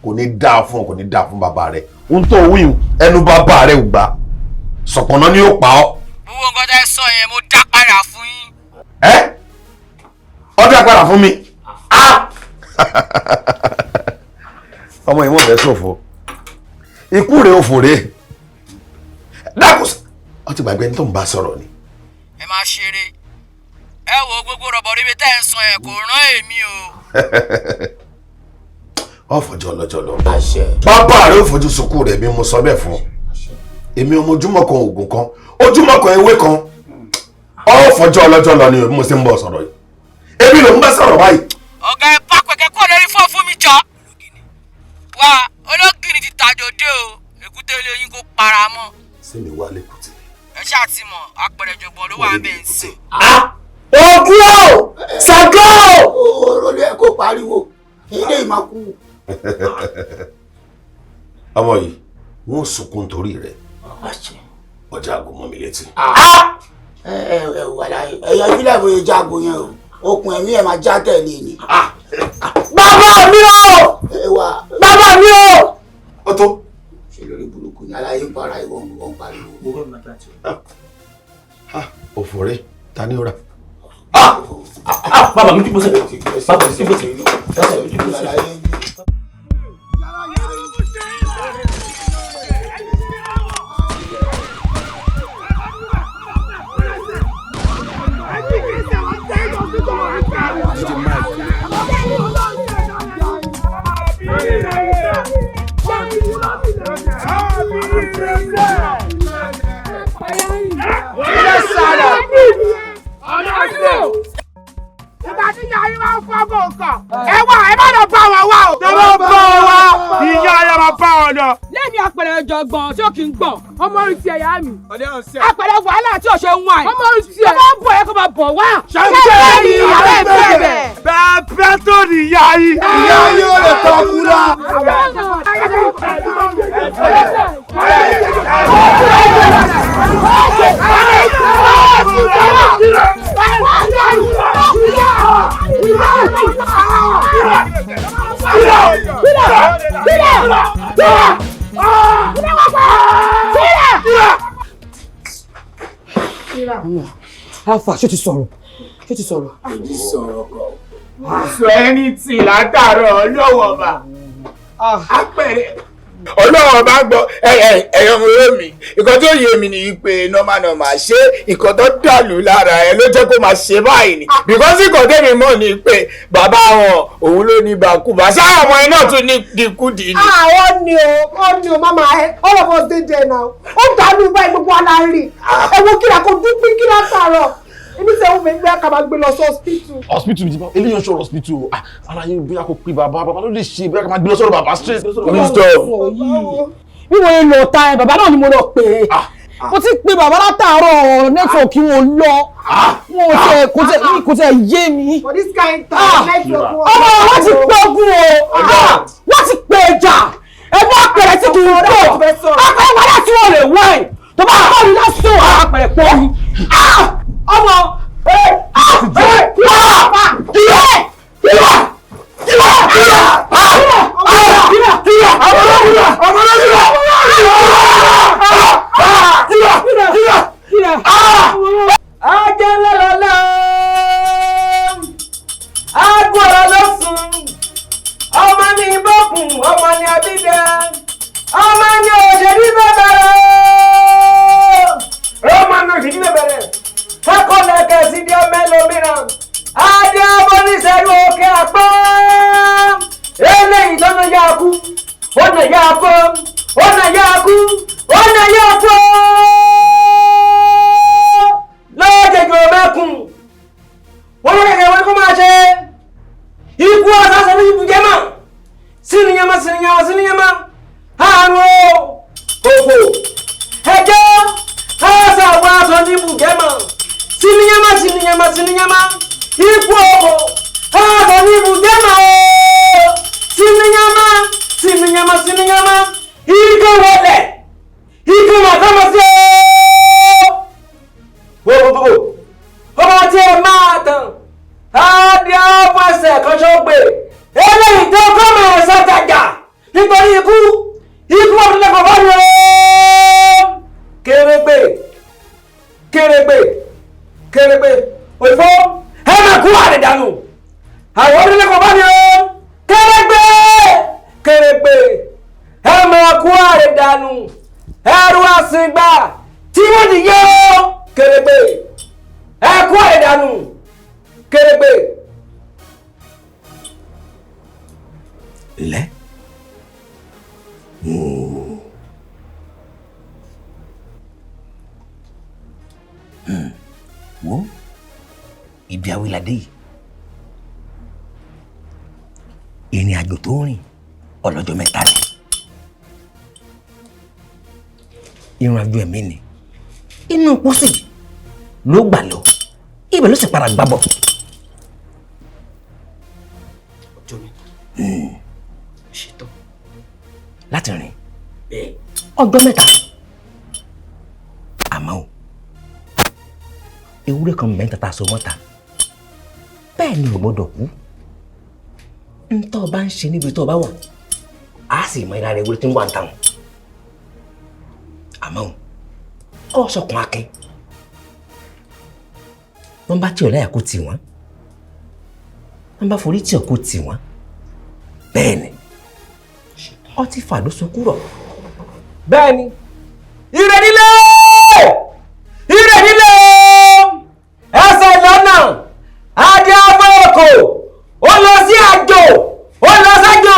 kò ní dáa fún ọ kò ní dáa fún bàbá rẹ ń tó wíwù ẹnu bàbá rẹ ò gbà sọ̀pọ̀nà ni ó pa ọ́. gbogbo nǹkan tẹ́ sọ yẹn mo dá padà fún yín. ọ dá padà fún mi. ọmọ yìí wọ́n fẹ́ ṣòfò ikú rẹ̀ ò fòrè dákùsà ọ ti gbàgbé ní tó ń bá sọ̀rọ̀ ni. ẹ máa ṣeré ẹ wo gbogbo rọ̀bọ̀rìbí tẹ́ ń sọ yẹn kò rán èmi o. ọ fọjọ́ ọlọ́jọ́ lọ. bàbá rẹ ò fojú sunkún rẹ̀ bí mo sọ bẹ́ẹ̀ fún ọ. èmi ọmọ ojúmọ́ kan oògùn kan ojúmọ́ kan ewé kan ọ fọjọ́ ọlọ́jọ́ lọ ni mo ṣe ń bọ̀ sọ̀rọ̀ yìí. èmi ló ń bá sọ̀rọ̀ báyìí. ọ̀gá ẹ bá pẹ̀kẹ́ kọ́ lórí fún mi jọ. wá ológìnì ti tàjò dé o èkúté ilé yín kó para mọ́. sẹ́mi wá lẹ́kùtì. ẹ ṣáà ti mọ̀ Apere Ijogbon ló wà ń bẹ̀ ń sìn. ogun o Ṣàngó o olórí ẹ kó pariwo ilé ìmàkú. ọmọ yìí wọn sunkún torí rẹ ọjà àgọ mọ mi létí. ẹyọ ìbílẹ̀ bóyá jágo yẹn o okùn ẹ̀mí ẹ̀ máa já tẹ̀lé ni. bàbá mi o bàbá mi o. ó tó. ṣe lórí burúkú ní aláyé ń para ìwọ ń pariwo. òfò rẹ ta ni ó rà. bàbá mi dìbò sẹ́yìn bàbá mi dìbò sẹ́yìn. Ìgbà tí ìyá yín máa ń fọ́gò kan, ẹ wá ẹ má lọ bá wọn wá o. Tẹ́ bá bá wọn wá, ìyá yẹn máa bá wọn lọ. lẹ́mi Apere Ijogbon tí ó kì í gbọ̀n. Ọmọ orí ti ẹ̀yà mi. Apere wàhálà tí ò ṣe ń wáìn. Ọmọ orí ti ẹ̀. tó bá ń bọ̀ ẹ kó máa bọ̀ wá. Ṣé ni ìyàwó ẹ̀ bẹ̀rẹ̀. bẹ́ẹ̀ tó ní ìyá yìí. Ìyá yìí ò lè tọ́ kúrá. Alfa ṣé ti sọ̀rọ̀ ṣé ti sọ̀rọ̀. Ti sọ̀rọ̀ kọ́. Sọ ẹni tí látàárọ̀ lọ́wọ́ bá. Apere Ọlọ́run bá gbọ́ ẹ̀yọ́ mi rẹ́ mi nǹkan tó yé mi nìyí pé normal ṣé nǹkan tó dàlú lára ẹ ló jẹ́ kó máa ṣe báyìí ni because nǹkan tẹ́mi mọ̀ ni pé bàbá wọn òun ló ní bàkúbà sáà ọmọ ẹ náà tún ní dìkúdì ni. ó ní o mama all of us dey there now ó dàlú báyìí gbogbo alárin ẹ wo kíra kó dúpín kíra tààrọ̀ ibi tí ẹ̀wọ̀n mi gbé ká máa gbé lọ sí hospital. hospital bíi ti bá eléyìí ń ṣòro hospital o ara yín bóyá kò pé bàbá ló lè ṣe bóyá ká máa gbé lọ sọ́dọ̀ bàbá straight. bí mo lọ ta ẹ bàbá náà ni mo lọ pè é mo ti pe bàbá látàárọ̀ nẹ́tíwọ̀kì wọn lọ wọn kò tẹ yé mi. for this kind time network wọn. ọmọ wọn ti gbógun o wọn ti pè ẹja ẹgbẹ́ àpẹẹrẹ tí kì í gbó àpẹẹrẹ wàdà tí wọn lè wáìn tó bá kọ́ mi lọ́sùn àpẹẹrẹ pọ̀ mi. ọmọ ajẹ́lẹ́lọ́lá agbára lọ́sùn ọmọ ní bọ́kùn ọmọ ní abídá ọmọ ní òṣèlú bẹ̀rẹ̀ ọmọ ní òṣèlú bẹ̀rẹ̀ kákọ́lẹ̀kẹ̀ sí di ọmọ ẹlòmíràn adé abọ́níṣẹ́lú òkè àpá eléyìí tọ́nà yá kú ọ̀nà yá kú ọ̀nà yá kú ọ̀nà yá kú lọ́jẹ̀jọ́ mẹ́kùn wọ́n ló kẹ̀kẹ́ wọ́n kó máa ṣe ikú ọ̀sásọ̀ ní ibùjẹ́mà sínúyẹ́mà àrùn òkò ẹjọ́ ọ̀sàwọ̀ aṣọ ní ibùjẹ́mà sínúyẹ́mà ikú òkò ọ̀sọ̀ ní ibùjẹ́mà sínúyẹ́mà ikú wọlẹ̀ ikú màkàmọ́sí ọmọ tí ẹ máa tàn adé ọ̀pọ̀sẹ̀ kan ṣọ́gbè eléyìí tó kọ́ máa ṣàtàjà nítorí ikú ọdún lẹ́kọ̀ọ́ bá yọ kérébé òyìnbó ẹ máa kú àdìdànù àwọn ọdún lẹ́kọ̀ọ́ bá yọ kérébé ẹ máa kú àdìdànù ẹrù àsìngbà tí wọ́n ti yọ kérébé ẹ kú àdìdànù kérébé. lẹ́ wo ibi awilade yìí ìrìn àjò tó rìn ọlọ́jọ́ mẹ́ta ni ìrìn àjò ẹ̀mí ni inú pósí ló gbà lọ ibẹ̀ ló sì padà gbàbọ̀. ọjọ́ mẹ́ta ṣetán láti rìn ọjọ́ mẹ́ta àmọ́ o ewúrẹ́ kan bẹ́ẹ̀ ń tata aṣọ mọ́ta bẹ́ẹ̀ ni ò gbọ́dọ̀ kú ntọ́ bá ń ṣe níbi tó bá wà á sì mọ ìlànà ewúrẹ́ tí ń wà ń tàn àmọ́ o kọ́ sọkùn akin wọ́n bá tí ò láyà kó tì wọ́n wọ́n bá forí tí ò kó tì wọ́n bẹ́ẹ̀ ni ọtí fàdó sokúrọ̀. bẹ́ẹ̀ ni ìrẹ̀dílé ẹsẹ̀ lọ́nà adé afọ́ọ̀kọ̀ ó lọ sí àjò ó lọ sájò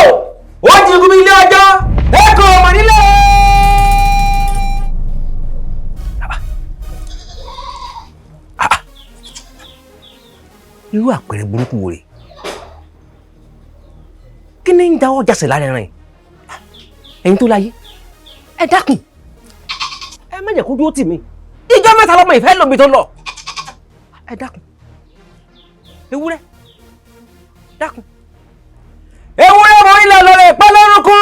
ó jìgún mi ilé ọjọ́ ẹ̀kọ́ ọmọ nílé. irú àpẹẹrẹ burúkú wo rè kí ni ń dáwọ́ jásẹ̀ lára ẹran yìí ẹ̀yin tó láyé ẹ dákun ẹ má jẹ́ kó dúró tì mí ìjọ mẹ́ta lọ́mọ ìfẹ́ lòmí tó lọ ẹ dákun ewúrẹ́ dákun. ewúrẹ́ mọ ilẹ̀ lọ́rẹ̀ pẹ́lẹ́rúkún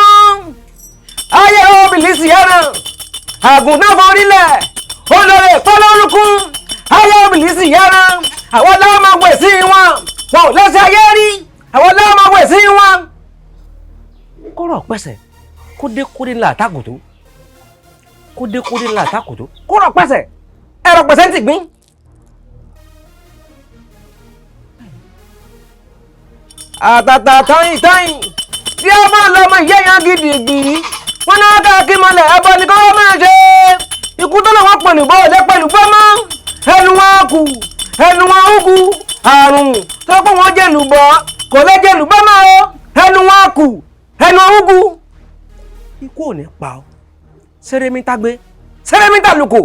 ayé obìlísì ẹran àgùntàn fọ orílẹ̀ olórí pẹ́lẹ́rúkún ayé obìlísì ẹran àwọn láwọn máa wẹ̀ sí wọn wọn ò lẹ́sẹ̀ ayé rí àwọn láwọn máa wẹ̀ sí wọn. kọ́rọ̀ pẹ̀sẹ̀ kódé ńlá àtàkùtù kódé ńlá àtàkùtù kọ́rọ̀ pẹ̀sẹ̀ ẹ̀rọ pẹ̀sẹ̀ ń ti gbín. àtàtà tọ́yìn tí a máa lọ ọmọ ìyá yan gidigidi wọ́n náà ká kí mọ́lẹ̀ ẹbọ ni kí wọ́n máa ṣe ikú tó lọ́wọ́ pẹ̀lú bọ́ ọ̀dẹ́ pẹ̀lú gbọ́mọ́ ẹnu wọn kù ẹnu wọn ń kú àrùn tó kó wọn jẹ̀lù bọ́ kò lè jẹ̀lù gbọ́mọ́ o ẹnu wọn kù ẹnu wọn ń kú. ikú ò ní pa ọ́ sẹ́rẹ́mí tágbé sẹ́rẹ́mí tàlùkò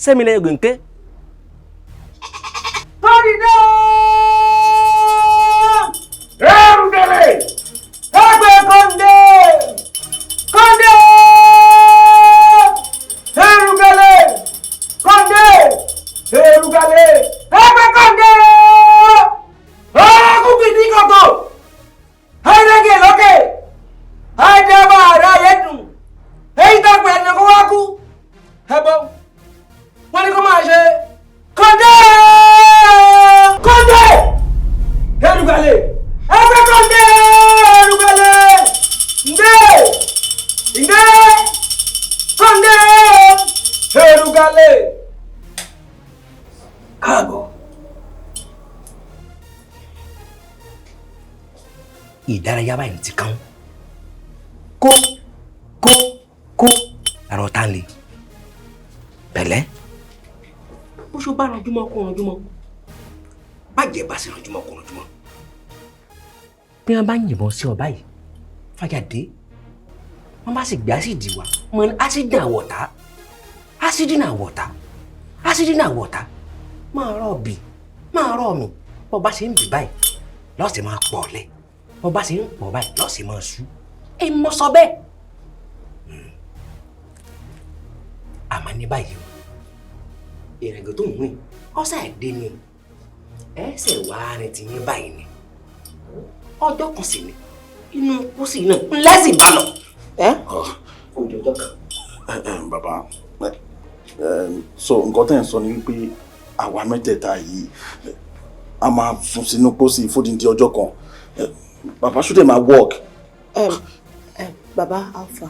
sẹ́mi lẹ́yìn gbèǹké. Kọ́dídé! Erugele! Ẹgbẹ́ kọ́ndé! Kọ́ndé! Erugele! Kọ́ndé! Erugele! Ẹgbẹ́ kọ́ndé! Ọ̀rẹ́kùnkùn ní kọ̀kọ̀! Ẹ̀ẹ́dẹ́gẹ̀ lókè! Ẹ̀ẹ́dẹ́gbà rẹ̀ ayé dùn! Èyí tó pè é kó wá kú! Ẹ̀bọ! Wọ́n ní kó máa ṣe kọ́ndé! Kọ́ndé! Erugele! Ẹgbẹ́ kọ́ndé! Erugele! Ndé! Ndé! Kọ́ndé! Erugele! Káàbọ̀. Ìdárayá báyìí ti kàn. Kó àrọ̀ tá lè. Pẹ̀lẹ́. Bó ṣe bá ranjúmọ́ kó ranjúmọ́. Bàjẹ́ bá sì ranjúmọ́ kó ranjúmọ́. Bí wọ́n bá yìnbọn sí ọ báyìí, fàjà dé. Wọ́n bá sì gbé ásìdì wá. Wọ́n ní ásìdì àwọ̀tá. Ásìdì náà wọ̀tá. Ásìdì náà wọ̀tá. Máa rọ̀ bì. Máa rọ̀ mi. Bọ́ bá ṣe ń bì báyìí, lọ́ọ̀sì máa pọ̀ lẹ̀. Bọ́ bá ṣe ń pọ̀ báyìí, lọ́ọ̀sì máa sú. Ẹ mọ sọ bẹ́ẹ̀. Àmọ́ ní báyìí o, ìrìnàjò tó ń rìn ọ̀sẹ̀ àdé ni ẹsẹ̀ wá rìn ti yín báyìí ni ọjọ́ kan sì ni inú pósí náà ńlẹ́sìn bá lọ. Ọjọ́ kan. Bàbá so nǹkan tẹ́ ń sọ ni wípé àwa mẹ́tẹ̀ẹ̀ta yìí a máa sùn sínú pósí fódìdí ọjọ́ kan bàbá ṣúdẹ̀ máa work. Bàbá Alpha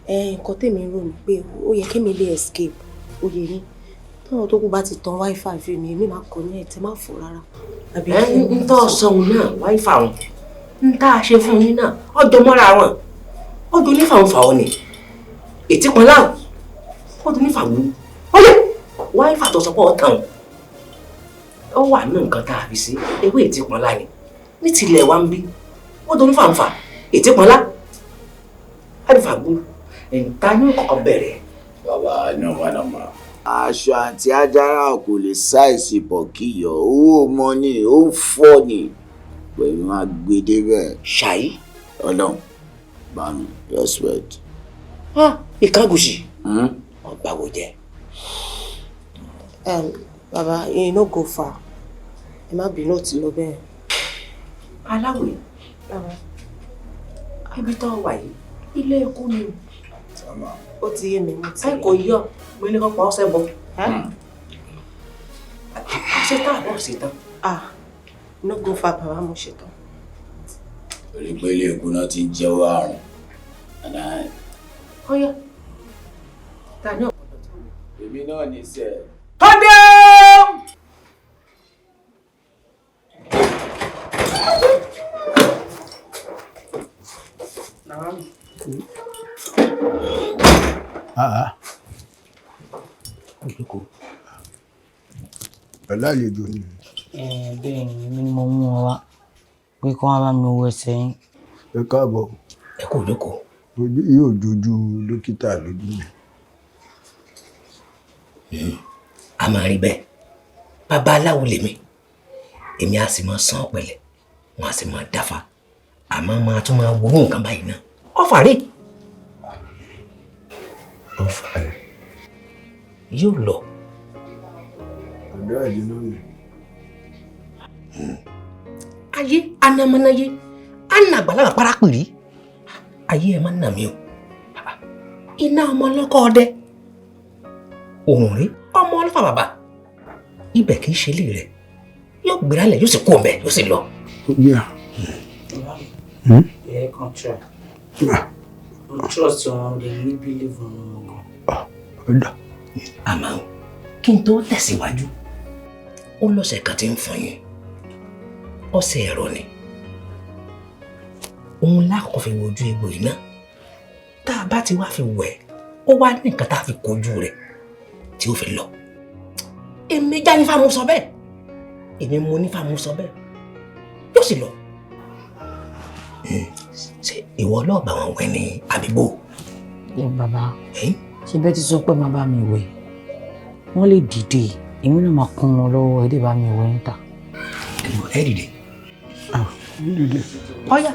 nǹkan tèmi rò ní pé ó yẹ kí mi lè escape ó yẹ yín tọ́wọ́ tó kú bá ti tan wifi fi mi èmi máa kọ ní ẹ̀tẹ́ má fò rárá. ń tọ́ sọ̀hún náà wifi wọn ń tá a ṣe fún yín náà ọjọ́ mọ́ra wọn ọjọ́ onífàwọn fà ọ́ ni ètí kan láwọn ọjọ́ onífàwọn ọjọ́ wifi tó sọ pé ọ tàn ó wà ní nǹkan tá a fi sí ewé ètí kan lá ni ní tilẹ̀ wa ń bí ọjọ́ onífàwọn fà ètí kan lá àdìfàgbọ́ ẹ̀ǹta ní kọ̀ọ̀kan bẹ̀rẹ̀. Bàbá nọ́mà. Aṣọ àti ajára kò lè ṣàìsí pọ̀kìyọ̀ owó mọ́nì ó ń fọ́ ni pẹ̀lú agbedébẹ̀. Ṣàyí. Ọlọ́run bá mi respect. Ìkánguṣì. Ọgbà wo jẹ. Bàbá you no go far ẹ má bínú ó ti lọ bẹ́ẹ̀. Aláwẹ̀ ibi tó wà yìí ilé ẹ̀kọ́ ni ó ti yé mi mo ti. Ẹ kò yọ mo ní kó pa ọsẹ bọ. Ṣetán àbọ̀ ṣetán. No go far bàbá mo ṣetán. Torí pé ilé ẹ̀kọ́ náà ti ń jẹ́wọ́ àrùn. Ọyọ. Ta ni ọ̀pọ̀ tó lè. Èmi náà ní sẹ́ẹ̀. Kọ́ndé! Pẹ̀lú àlejò ni. Bẹ́ẹ̀ ni mi ni mo mú ọ wá pé kí wọ́n bá mi wo ẹsẹ̀ yín. Ẹ káàbọ̀. Ẹ kò jókòó. Ojú yóò jojú dókítà lójú mi. A máa rí bẹ́ẹ̀. Babaláwo lèmi. Èmi á sì máa san ọ̀pẹ̀lẹ̀. Wọ́n á sì máa dáfá. Àmọ́ máa tún máa wo nǹkan báyìí náà. Ọ̀fà rí. Ọ̀fà rí. Yóò lọ. Ọ̀dọ́ ẹ̀dín lónìí. Ayé anamọ́náyé. Anàgbàlagbà parápìrí. Ayé ẹ̀ máa ń nà mí o. Iná ọmọ ọlọ́kọ̀ ọdẹ. Òrùn rí ọmọ ọlọ́fà bàbá. Ibẹ̀ kì í ṣe ilé rẹ̀. Yóò gbéra lẹ̀ yóò sì kú ọ̀bẹ yóò sì lọ. Yeah, come try. Trust your they really believe on God. Àmọ́ kí n tó tẹ̀síwájú, ó lọ́sẹ̀ kan tí ń fún yín. Ọṣẹ ẹ̀rọ ni. Òun lákọ̀ọ́ fi wojú egbò iná. tá a bá ti wá fi wẹ̀ ó wá ní nǹkan tá a fi kojú rẹ̀ tí ó fi lọ. Èmi já nífà mo sọ bẹ́ẹ̀ èmi mo nífà mo sọ bẹ́ẹ̀ yóò sì lọ. Ṣé ìwọ náà bá wọn wẹ̀ ní àbíbò? Bàbá ṣe bẹ́ẹ̀ ti sọ pé máa bá mi wẹ̀ wọ́n lè dìde èmi náà máa kún wọn lọ́wọ́ ẹ̀ dé bá mi wẹ̀ níta. Ẹ dìde. Dìde. Ọ̀yá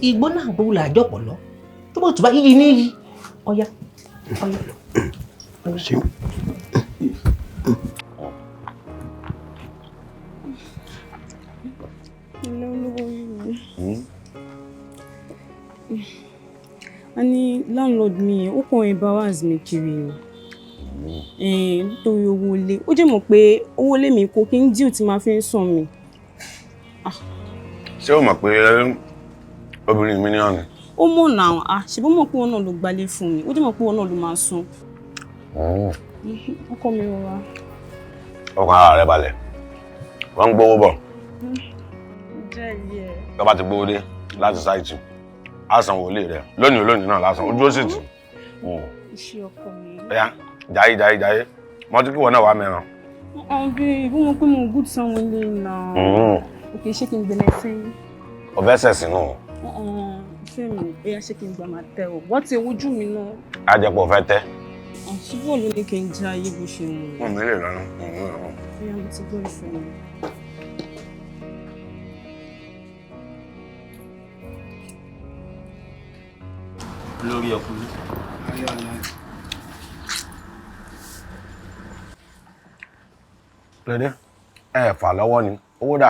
ìgbó náà gbówó la àjọpọ̀ lọ tó bó tún bá yíyí ní yí ọ̀yá ọ̀yá. Ṣé a ní landlord mi ó kàn embarrass mi kiri ni nítorí owó ilé ó jẹ́ mọ̀ pé owó ilé mi kò kí ń díò tí máa fi ń sàn mi. Ṣé o mọ̀ pé obìnrin mi ní ọ̀nà? Ó mọ̀ náà ṣùgbọ́n mọ̀ pé wọn náà ló gbalé fún mi ó jẹ́ mọ̀ pé wọn náà ló máa san. Ọkọ mi rọra. Ọkàn ara rẹ balẹ̀ wọ́n ń gbówó bọ̀. Jẹ́rìí ẹ̀. Tó bá ti gbówó dé láti sáìtì á san wọlé rẹ lónìí náà lásán ojú ó sì tì. Iṣẹ́ ọkọ mi. Ẹ̀yà jayé mo ti kí wọn náà wá mẹ́ràn. Bí ìbú mo pé mo gùn sanwó ilé náà. Òkè ṣé kí n gbẹ̀lẹ̀ sẹ́yìn. Ọ̀fẹ́ sẹ̀sìn náà. Ìfẹ́ mi bóyá ṣé kí n gbà máa tẹ o wọ́n ti ojú mi náà. Á jẹ́ pé o fẹ́ tẹ́. Ṣùgbọ́n ló ní kí n jẹ ayé bó ṣe wù. Wọ́n mi lè lọ́nà. Bóyá mo ti gbọ́ ìfẹ́ mi. Lórí ọkùnrin. Lẹ́dẹ́ ẹ fà lọ́wọ́ ni owó dà.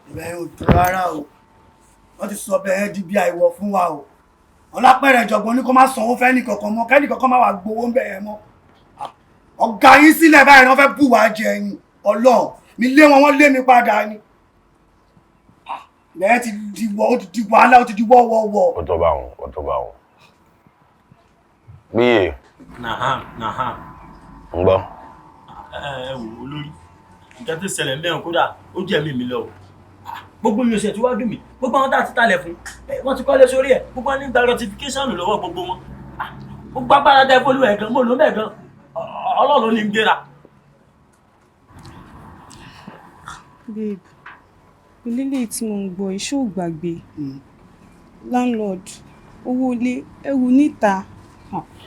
Ìbẹ̀ yóò tó rárá o wọ́n ti sọ bẹ́ẹ̀ di bí àìwọ̀ fún wa o Apere Ijogbon ní kó má sanwó fẹ́ nìkankan mọ́ kẹ́nì kankan má wà gbowó ń bẹ̀ yẹn mọ́ ọ̀gá yín sílẹ̀ báyìí wọ́n fẹ́ bù wá jẹ ẹ̀yìn Ọlọ́run mi lé wọn wọ́n lé mi padà ni bẹ́ẹ̀ ti di wàhálà ó ti di wọ́wọ́wọ́. Ó tó bá wọn. Bíyè. Nàhán. Ń gbọ́. Ẹ wò olórí nǹkan tó ṣẹlẹ̀ mẹ́rin kódà ó jẹ́ mi lọ. Gbogbo mi ò ṣe tí wá dùn mí gbogbo àwọn tá a ti talẹ̀ fún wọ́n ti kọ́lé sórí ẹ̀ gbogbo wọn ní gba ruthless lọ́wọ́ gbogbo wọn. Gbogbo agbára dẹ́ fólú ẹ̀ gan mo lò mẹ́ gan Ọlọ́run ní ń gbéra. Babe ilé tí mo ń gbọ́ iṣẹ́ ò gbàgbé landlord owó ilé ẹrù níta.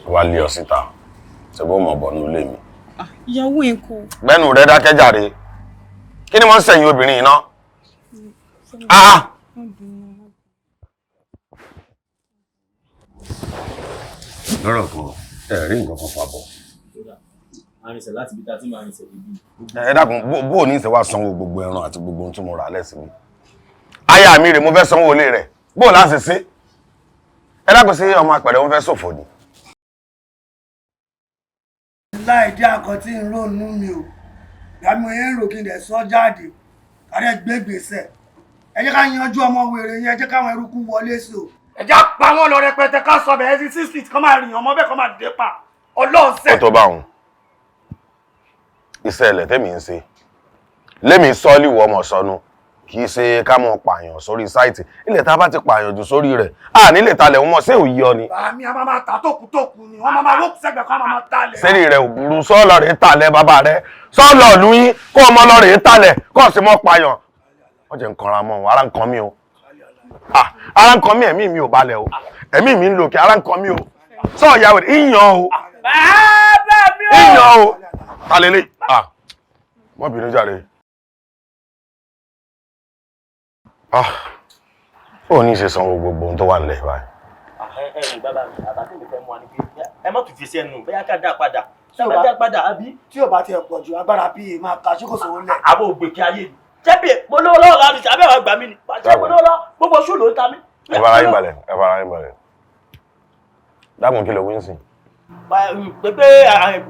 Wá lé ọ síta ṣe bó mọ̀ bọ̀ nílé mi. Ìyàwó ẹ̀ kọ́. Gbẹ́nu rẹ dákẹ́ jàre kí ni wọ́n ń sẹ̀yìn obìnrin yìí náà. Lọ́rọ̀ kan rí nǹkan kan fàbọ̀. Àrìnsẹ̀ láti bí ta tí máa rìnsẹ̀ bíbí. Ẹ dákun bó ní ìṣẹ́ wá sanwó gbogbo ẹran àti gbogbo ohun tí mo rà lẹ́sìn mi. Aya mi rè mo fẹ́ sanwó ilé rẹ̀ bó láti ṣe. Ẹ dákun sí ọmọ Apere wọn fẹ́ ṣòfò ni. Láì dí àkọ́ tí ń rònú mi o ìyàmí oyè ń rò kí n dẹ̀ sọ jáde kárẹ́ gbé gbèsè ẹ jẹ́ ká yanjú ọmọ wèrè yẹn ẹ jẹ́ káwọn eruku wọlé sí o ẹ jẹ́ pa wọ́n lọ rẹpẹtẹ ká sọ bẹ̀ẹ́ sí 6 feet kọ́ máa rìn ọmọ bẹ́ẹ̀ kọ́ máa dé pa ọlọ́ọ̀sẹ̀. Ó tó bá wọn iṣẹ́ ilẹ̀ tẹ́mi ń ṣe lémi sọ́ọ́lì wọ ọmọ sọnù kì í ṣe ká mọ̀ pààyàn sórí sáìtì ilẹ̀ tá a bá ti pààyàn jù sórí rẹ̀ nílé talẹ̀ wọn mọ̀ sí òye ọ ni. Àmì a máa ta tókùtókù ni wọ́n máa wọ́pù sẹ́gbẹ̀ẹ́ kọ́ máa talẹ̀. Sẹ́rí rẹ̀ ò burú sọ́ọ̀lọ̀ rẹ̀ talẹ̀ bàbá rẹ̀ sọ́ọ̀lọ̀ lóyún kó ọmọ lọ rẹ̀ talẹ̀ kó ọ̀sìn mọ́ pààyàn. Wọ́n jẹ́ nǹkan ra mọ́ wọn ara ń kan mí o. Ara ń kan mí ẹ̀mí mi ò balẹ̀ o ẹ̀mí mi ń lò kí ara ń kan mí o. Sọ́ọ̀yà rẹ̀ ìyàn o. Ìyàn o. Talẹ̀lẹ̀ mọ́ bínú jàre. Ó ní ṣe sanwó gbogbo ohun tó wà nílẹ̀ báyìí. Bàbá mi àbátí mi fẹ́ mú wa ní pé ẹ má tún fi sí ẹnu bóyá ká dá padà dá padà àbí. Tí ò bá tiẹ̀ pọ̀ jù agbára pa máa ka ṣé kò sówó lẹ̀. Àbò ògbèkè ayé ni. Jẹ́bi mo lówó lọ́wọ́ láti ṣe abẹ́wà gbà mí ni. Ṣé mo lówó lọ́wọ́ gbogbo ṣú ló ń ta mí. Ẹ fara yín balẹ̀. Dákun kí ló wí ń sìn. Pé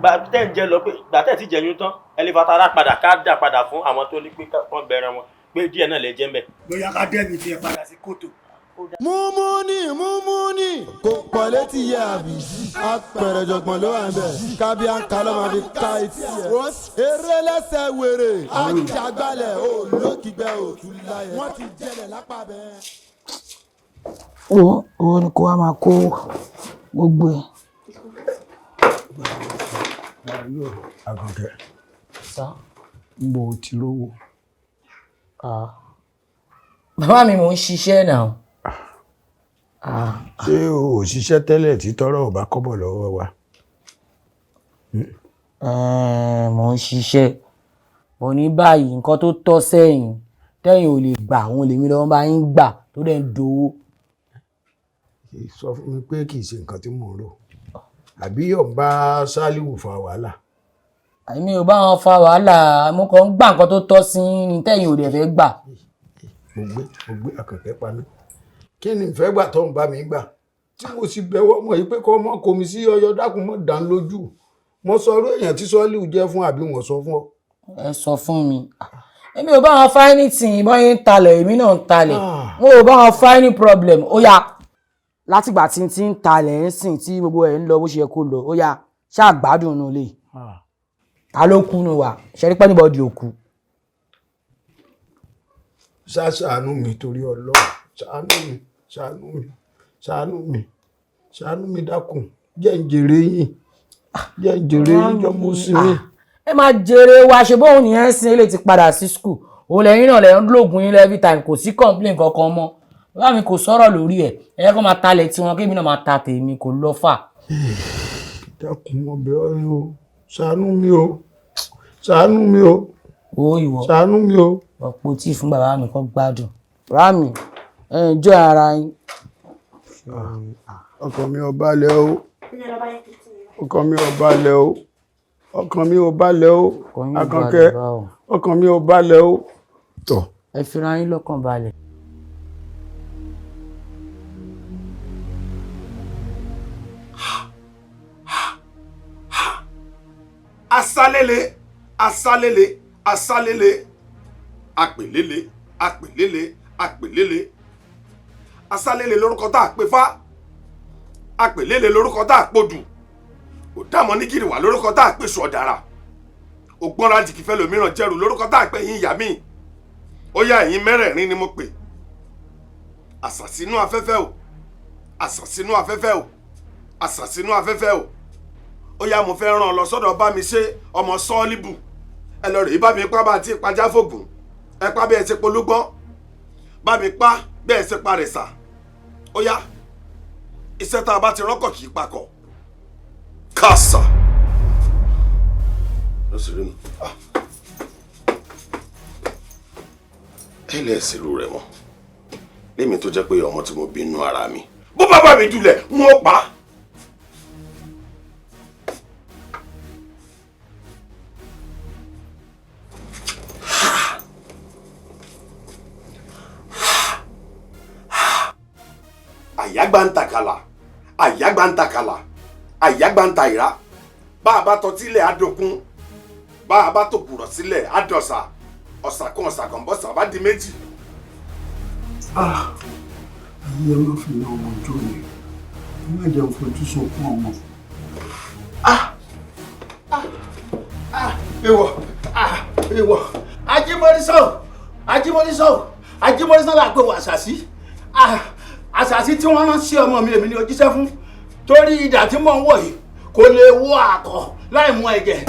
gbàtẹ́ ń jẹ lọ pé gbàtẹ́ ti jẹyún tán ẹlẹ́fàtàrà padà ká dá padà fún àwọn tó ní pé kán bẹ̀rẹ̀ wọn pé díẹ̀ náà lè jẹ́ ń bẹ̀. Bóyá ká dẹ́bi tiẹ̀ padà sí kòtò. Múmúni kò pọ̀ létí yẹ àbí Apere Ijogbon ló wà ń bẹ̀ kábíyá ń kalọ́ máa fi ká etí ẹ̀. Eré lẹ́sẹ̀ wèrè àjàgbálẹ̀ olókìgbẹ́ òtún láyẹ̀ wọ́n ti jẹlẹ̀ lápá bẹ́ẹ̀. owó ni kó wá máa kó gbogbo ẹ̀. Àkànkẹ́. Sá. Ń bo ti rówó. Bàbá mi mò ń ṣiṣẹ́ náà. Ṣé o ò ṣiṣẹ́ tẹ́lẹ̀ tí tọ́rọ̀ ò bá kọ́bọ̀ lọ́wọ́ wa? Mò ń ṣiṣẹ́. Mo ní báyìí nǹkan tó tọ́ sẹ́yìn tẹ́yìn ò lè gbà àwọn olèmi lọ́wọ́ bá yín gbà tó dẹ̀ ń dowó. Sọ fún mi pé kì í ṣe nǹkan tí mò ń rò. Àbí yóò ń bá Sálíwù fa wàhálà. Èmi ò bá wọn fa wàhálà, mo kàn ń gbà nǹkan tó tọ́ sí ní tẹ́yìn ò dẹ̀ fẹ́ gbà. Mo gbé Àkànkẹ́ paná. Kí ni ìfẹ́ gbà tó ń bá mi gbà? Tí mo sì bẹ̀wọ̀ mọ̀ yìí pé kọ́ ọmọ kò mi sí ọyọ dákun mọ́ dán lójú. Mo sọ orí èèyàn tí Sálíwù jẹ́ fún àbí wọ́n sọ fún ọ. Ẹ sọ fún mi. Èmi ò bá wọn fa anything ìbọn yẹn ń talẹ̀ èmi náà ń talẹ̀. Mo ò bá wọn fa any problem. Ó yá látìgbà tí n ti ń talẹ̀ ń sìn tí gbogbo ẹ̀ ń lọ bó ṣe yẹ kó lọ. Ó yá ṣáà gbádùn nù lè. Ta ló kú nù wá? Ṣe rí pé anybody ò kú. Ṣàánú mi torí Ọlọ́run. Ṣàánú mi dákun. Jẹ́ ń jèrè yín. Jọ mú sí mi. Ẹ máa jèrè wa ṣe bóun nìyẹn sin ilé ti padà sí school. Òun lẹ́yìn náà lẹ́yìn lóògùn yín every time kò sí complain kankan mọ́. Bàbá mi kò sọ̀rọ̀ lórí ẹ̀. Ẹ kọ́ máa talẹ̀ tí wọn kébì náà máa ta tèmi kò lọ fà. Dákun ọbẹ̀ ọ̀rẹ́ o. Ṣàánú mi o. Ṣàánú mi o. Ọ̀pọ̀ tí fún bàbá mi kọ́ gbádùn. Bàbá mi enjoy ara yín. Ọkàn mi ò balẹ̀ o. Ọkàn mi ò balẹ̀ o. Àkànkẹ́, ọkàn mi ò balẹ̀ o. Tọ̀. Ẹ fira yín lọ́kàn balẹ̀. Asálélé, àpèlélé. Asálélé lórúkọ tá a pè fá. Àpèlélé lórúkọ tá a pòdù. Òdàmọ́ ní gìrì wà lórúkọ tá a pè sùn ọ̀dàrà. Ògbọ́nra jìkìfẹ́ lòmíràn jẹ́rù lórúkọ tá a pè yín ìyá mi. Ó yá ẹ̀yin mẹ́rẹ̀ẹ̀rin ni mo pè. Àsàsínú afẹ́fẹ́ o. Ó yá mo fẹ́ rán ọ lọ sọ́dọ̀ bá mi ṣe ọmọ Sọ́ọ́líbù. Ẹ lọ rèé bá mi pa bá ti pajá fògùn. Ẹ pa bí ẹ ṣe polúgbọ́n. Bá mi pa bí ẹ ṣe parẹ̀sà. Ó yá iṣẹ́ tá a bá ti rọ́kọ̀ kì í pakọ̀. Kásà. Lọ sí rínu. Ẹ lẹ́ ṣèrú rẹ̀ mọ́. Lémi tó jẹ́ pé ọmọ tí mo bí inú ara mi. Bó bá bá mi jùlẹ̀, n ó pa á. Àyágbántàkàlà, bá a bá tọtílẹ̀ àdókún, bá a bá tòkùrọ̀ sílẹ̀ àdọ̀sà, ọ̀sàkan bọ́sà bá di méjì. Ayé ló fi ní ọmọ ojú mi, ẹ má jẹun fojú sunkún ọmọ. Èèwọ̀, Ajímọ́rísọ́ là pé wọ àṣàsí. Àṣàsí tí wọ́n rán sí ọmọ mi èmi ni ojíṣẹ́ fún. Torí idà tí mò ń wọ̀ yìí kò lè wọ àkọ̀ láì mú ẹ̀jẹ̀.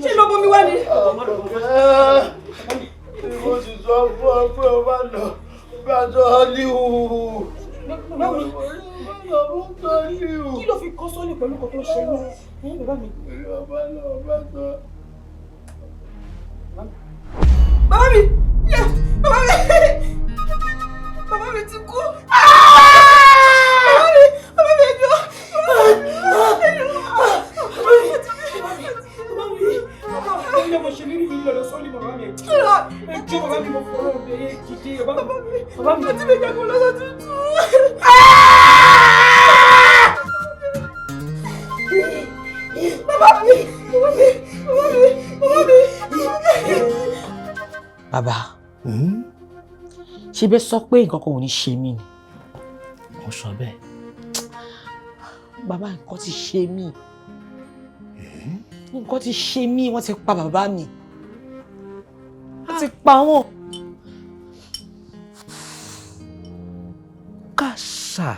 Ṣé ló bomi wá ni? Mo ti sọ fún ọ pé o bá lọ bá Sọ́ọ́líwù. Kí ló fi kọ́ sọ́ọ́lì pẹ̀lú kò tó ṣe ní bàbá mi? Bàbá mi! Bàbá mi ti kú! Bàbá mi ẹjọ́! Ilé mo ṣe ní ìlú lọ́dọ̀ sọ́ọ́lì bàbá mi. Ẹjọ́ bàbá mi mo fọ́rọ̀ ọ̀bẹ̀yẹ kìdí bàbá mi. Mo ti lè jagun lọ́sọ̀ tuntun. Bàbá, ṣe bẹ́ẹ̀ sọ pé nǹkan kan ò ní ṣe mí ni. Mo sọ bẹ́ẹ̀. Bàbá nǹkan ti ṣe mí. Nǹkan ti ṣe mí, wọ́n ti pa bàbá mi. Wọ́n ti pa wọ́n. Kàṣà.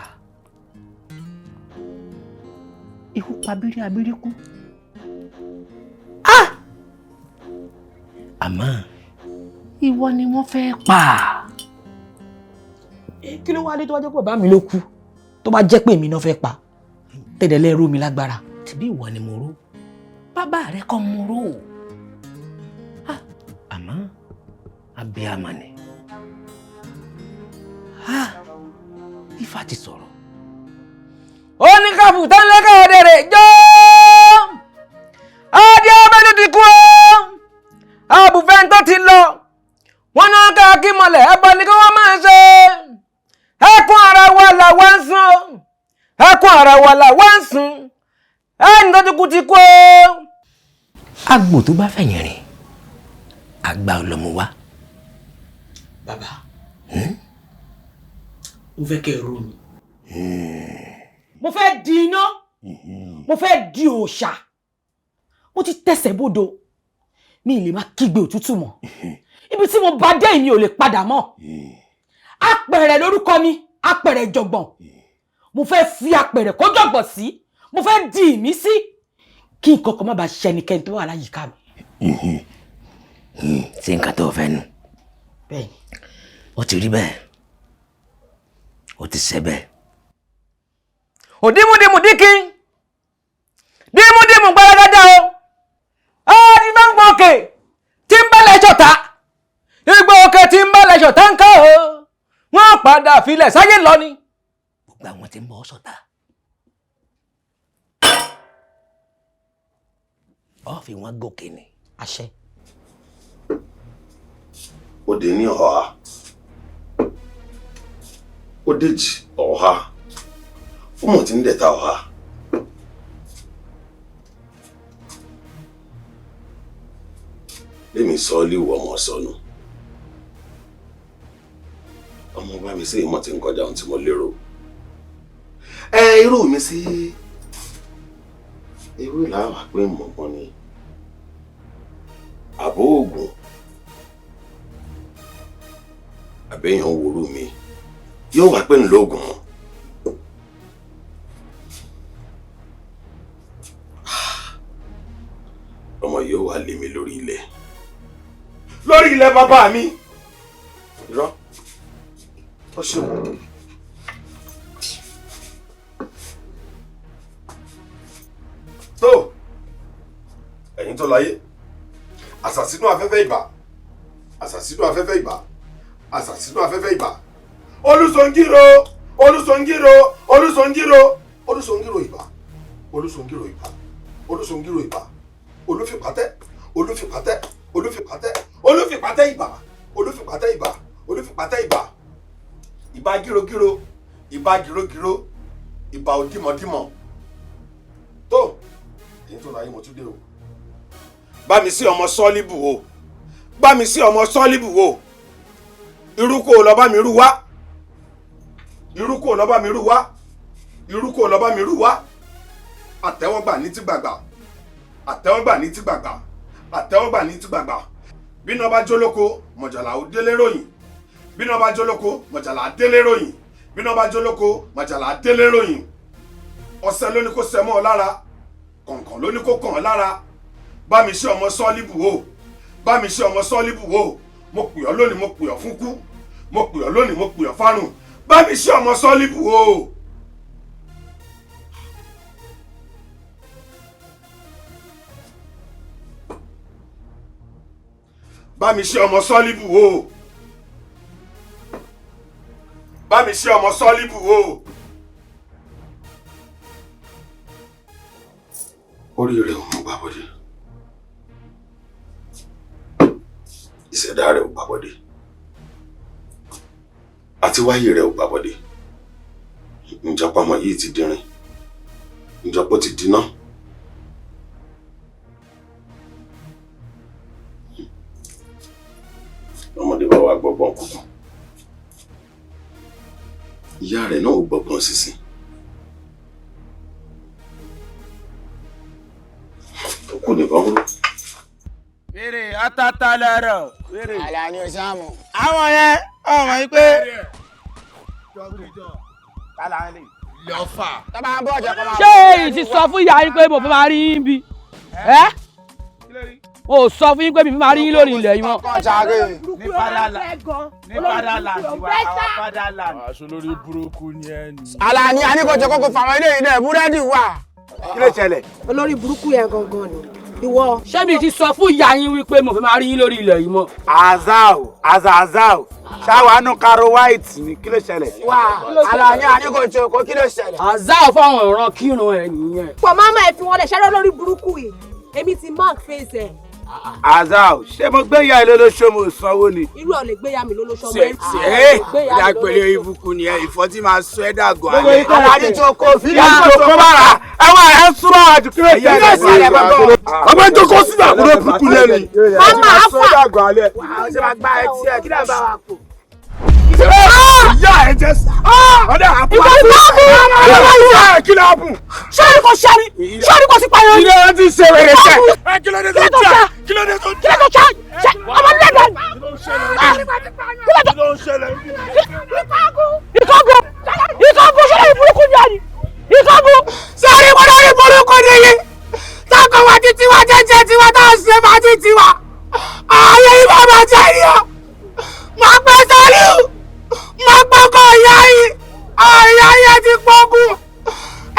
Ikú pa abírí abírí kú. Àmọ́ ìwọ ni wọ́n fẹ́ pa. Kí ló wá dé tó bá jẹ́ pé bàbá mi ló kú? Tó bá jẹ́ pé èmi náà fẹ́ pa. Tẹ̀dẹ̀lẹ́ rú mi lágbára. Tìbí ìwọ ni mo rú. Bàbá rẹ kọ́ mo rú. Àmọ́ abiyamọ ni. Ifá ti sọ̀rọ̀. Ó ní káfù tán lẹ́kẹ̀ ọ̀dẹ̀rẹ̀ jọ́. Adé ọmọdé ti kú o. Àbùfẹ́ tó ti lọ. Wọ́n náà ká kí mọ̀lẹ̀ ẹbọ ni kí wọ́n máa ṣe. Ẹkún ara wa là wá ń sùn. Ẹkún ara wa là wá ń sùn. Ẹni tó ti kú ti kú o. Àgbò tó bá fẹ̀yìn rìn, àgbà ọlọ́mọ wa. Bàbá, mo fẹ́ kẹ́ ẹ rú mi. Mo fẹ́ di iná. Mo fẹ́ di òòṣà. Mo ti tẹ̀sẹ̀ bodò. Mi lè má kígbe òtútù mọ́. Ibi tí mo bá dé mi ò lè padà mọ́. Apere lórúkọ mi, Apere Ijogbon. Mo fẹ́ fi apere kó jọ̀gbọ̀n sí. Mo fẹ́ di ìmísí. Kí nǹkan kan má bàa ṣe ẹnikẹ́ni tó wà láyìíká mi. Ṣé nǹkan tó fẹ́ nu? Bẹ́ẹ̀ni. Ó ti rí bẹ́ẹ̀. Ó ti ṣe bẹ́ẹ̀. Òdìmúdìmú díkín. Dímúdìmú gbáradá o. Ọ́ọ́dì máa ń gbọ́ òkè tí ń bá lẹ́jọ́ ta. Igbó òkè tí ń bá lẹ́jọ́ ta ń ká o. Wọ́n padà filẹ̀ sáyé lọ ni. Gbogbo àwọn tí ń bọ́ sọ̀tà. Ó fi wọ́n gòkè ni. Àṣẹ. Òde ní ọ̀há. Òdèjì ọ̀há. Fúnmọ̀ tí ń dẹ̀ta ọ̀há. Lémi sọ líwọ̀ ọmọ sọnù. Ọmọ bá mi sí ìmọ̀ tí ń kọjá ohun tí mo lérò. Irú mi sí ewé làwà pé mọ̀gbọ́n ni. Àbó ògùn. Àbẹ́yàn wòrú mi. Yóò wá pé ń lóògùn mọ́. Ọmọ yóò wá lé mi lórí ilẹ̀. Lórí ilẹ̀ bàbá mi. Irọ́. Ó ṣeun. Tó. Ẹ̀yin tó láyé. Àṣàsínú afẹ́fẹ́ ìbà. Àṣàsínú afẹ́fẹ́ ìbà. Àṣàsínú afẹ́fẹ́ ìbà. Olùsọ̀ngírò. Olùsọ̀ngírò. Olùsọ̀ngírò. Olùsọ̀ngírò ìbà. Olùsọ̀ngírò ìbà. Olùsọ̀ngírò ìbà. Olúfipátẹ́. Olúfipátẹ́. Olúfipátẹ́. Olúfipátẹ́ ìbà. Olúfipátẹ́ ìbà. Olúfipátẹ́ ìbà. Ìbà gírogíro. Ìbà gírogíro. Ìbà òdìmọ̀dìmọ̀. Tó. Èyí tó láyé mo tún dé o. Bá mi sí ọmọ Sọ́líbù o. Bá mi sí ọmọ Sọ́líbù o. Irú kò lọ bá mi rú wá. Irú kò lọ bá mi rú wá. Irú kò lọ bá mi rú wá. Àtẹ́wọ́gbà ní ti gbàgbà. Àtẹ́wọ́gbà ní ti gbàgbà. Àtẹ́wọ́gbà ní ti gbàgbà. Bíná bá jólóko, mọ̀jàlá ó délé ròyìn. Bíná bá jólóko, mọ̀jàlá á délé ròyìn. Bíná bá jólóko, mọ̀jàlá á délé ròyìn. Ọṣẹ ló ní kó ṣẹ mọ́ ọ lára. Kọ̀ǹkọ̀n ló ní kó kàn ọ́ lára. Bá mi ṣe ọmọ Sọ́líbù o. Bá mi ṣe ọmọ Sọ́líbù o. Mo pè ọ́ lónìí, mo pè ọ́ fún kú. Mo pè ọ́ lónìí, mo pè ọ́ fárùn. Bá mi ṣe ọmọ Sọ́líbù o. Bá mi ṣe ọmọ Sọ́líbù o. Bá mi ṣe ọmọ Sọ́líbù o. Orí rẹ̀ ò mú gbàbọ̀dé. Ìṣẹ̀dá rẹ̀ ò gbàbọ̀dé. Àti wáyé rẹ̀ ò gbàbọ̀dé. Ǹjọ́pọ̀ ọmọ yìí ti dínrín. Ǹjọ́pọ̀ ti dínà. Ọmọdé bá wà gbọ́gbọ́n kúkú. ìyá rẹ̀ náà ò gbọ́gbọ́n sísìn. òkú nìkan kúrò. Wèrè atata lọ́rọ̀. Wèrè. Àlàní Ọ̀sánmù. Àwọn yẹn ọmọ yìí pé. Lọ́fà. Ṣé èyí ti sọ fún ìyá yín pé mo fẹ́ máa rí yín bí? Ẹ́ o sọ fún yín pé mi máa rí yín lórí ilẹ̀ yìí mọ́. Ní Fadala tiwa, àwọn Fadala. Aṣọ lórí burúkú ni ẹ ní. Àlàní aníkọ̀jọ kọ́kọ́ fàwọn ilé yìí náà búrẹ́dì wà. Kí ló ṣẹlẹ̀? Olórí burúkú yẹn gangan ni. Ìwọ. Ṣé mi ti sọ fún ìyá yín wípé mo fẹ́ máa rí yín lórí ilẹ̀ yìí mọ́? Azao. Ṣáwánú Karo White ni kí ló ṣẹlẹ̀? Wà Àlàní aníkọ̀jọ kó kí ló ṣẹlẹ̀? Azao fáwọn ìran kírun ẹ nìyẹn. Pọ̀ máma ẹ̀ fi wọn lẹ̀ ṣẹ́rẹ́ lórí burúkú yìí. Èmi ti mark face ẹ̀. Azao, ṣé mo gbé ìyá ilé olóṣó mo sanwó ni? Irú ọ̀ lè gbé ya mi lólóṣọ́ Ṣé ìyá pẹ̀lú ibùkún ni ẹ ìfọ́ tí máa sọ ẹ́ dàgọ̀ alẹ́. Àlàní tó kó fi Ìyá tó kó bára ẹwà ẹ súnmọ́ àjù kí ló ṣẹlẹ̀ gbọ́dọ̀. Ọgbẹ́ tó kó sílẹ̀ àkúrẹ́ burúkú lẹ́nu. Mama afa. Ṣé máa gba ẹtí ẹ kí lè bá wa kó? Ìyá ẹ jẹ́ sá. Ọ̀dà àpò. Kí ló bù? Ṣé orí kò ṣẹ́rí? Ṣé orí kò sí payọ́? Ilé ẹ ti ṣe wẹ̀rẹ̀ sẹ́. Kí ló dé tó jà? Kí ló dé tó jà? Kí ló tó ṣá? Ṣé ọmọ nílẹ̀ dẹ̀? Kí ló ń ṣẹlẹ̀? Ìkọ́gùn ṣe lórí burúkú ni àní. Ìkọ́gùn. Sọ́rí mo lórí burúkú nìyí. Tákọ̀ wá ti tiwa jẹ́jẹ́ tiwa tá a ṣe máa ti tiwa. Ààyè ìbá máa jẹ́ ìyá. Máa pẹ́ sọ́rí o. Máa pọ́kọ̀ ìyá yìí. Ìyá yìí ẹ ti pọ́kùn.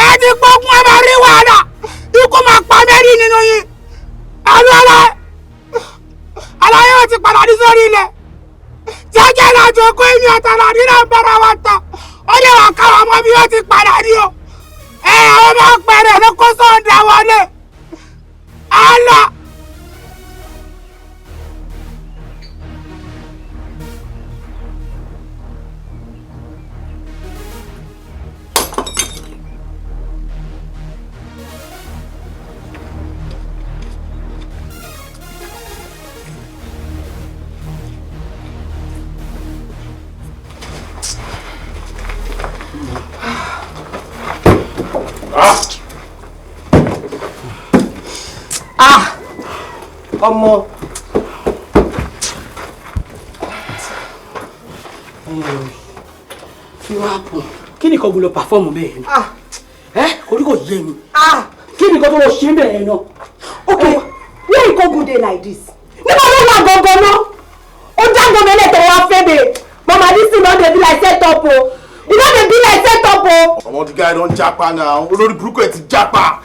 Ẹ ti pọ́kùn ẹ máa rí wàhálà. Ikú máa pa mẹ́rin nínú yìí. Aláyé ò ti padà ní sórí ilẹ̀. Jẹ́jẹ́ lájọ kó èmi àtàlà nínú àbára wa ta. Ó lè wà káwọn ọmọ mi ó ti padà ní o. Àwọn ọmọ pẹ̀rẹ̀ ló kó sọ́ọ̀dà wọlé. Allah. Ọmọ. Kí wá pọ̀? Kí ni kò gbọ́dọ̀ pàfọ́ọ̀mù bẹ́ẹ̀ ni? Orí kò yé mi. Kí ni kò tó lọ ṣe bẹ́ẹ̀ náà? Okay, where you go good day like this? Níbo ló wà gangan náà? Ó jágbọ́n mi lẹ́tọ̀ wá fẹ́ bẹ̀. Mama, this thing no dey be like set up o. E no dey be like set up o. Ọmọ the guy don japa now. Olórí burúkú ẹ ti japa.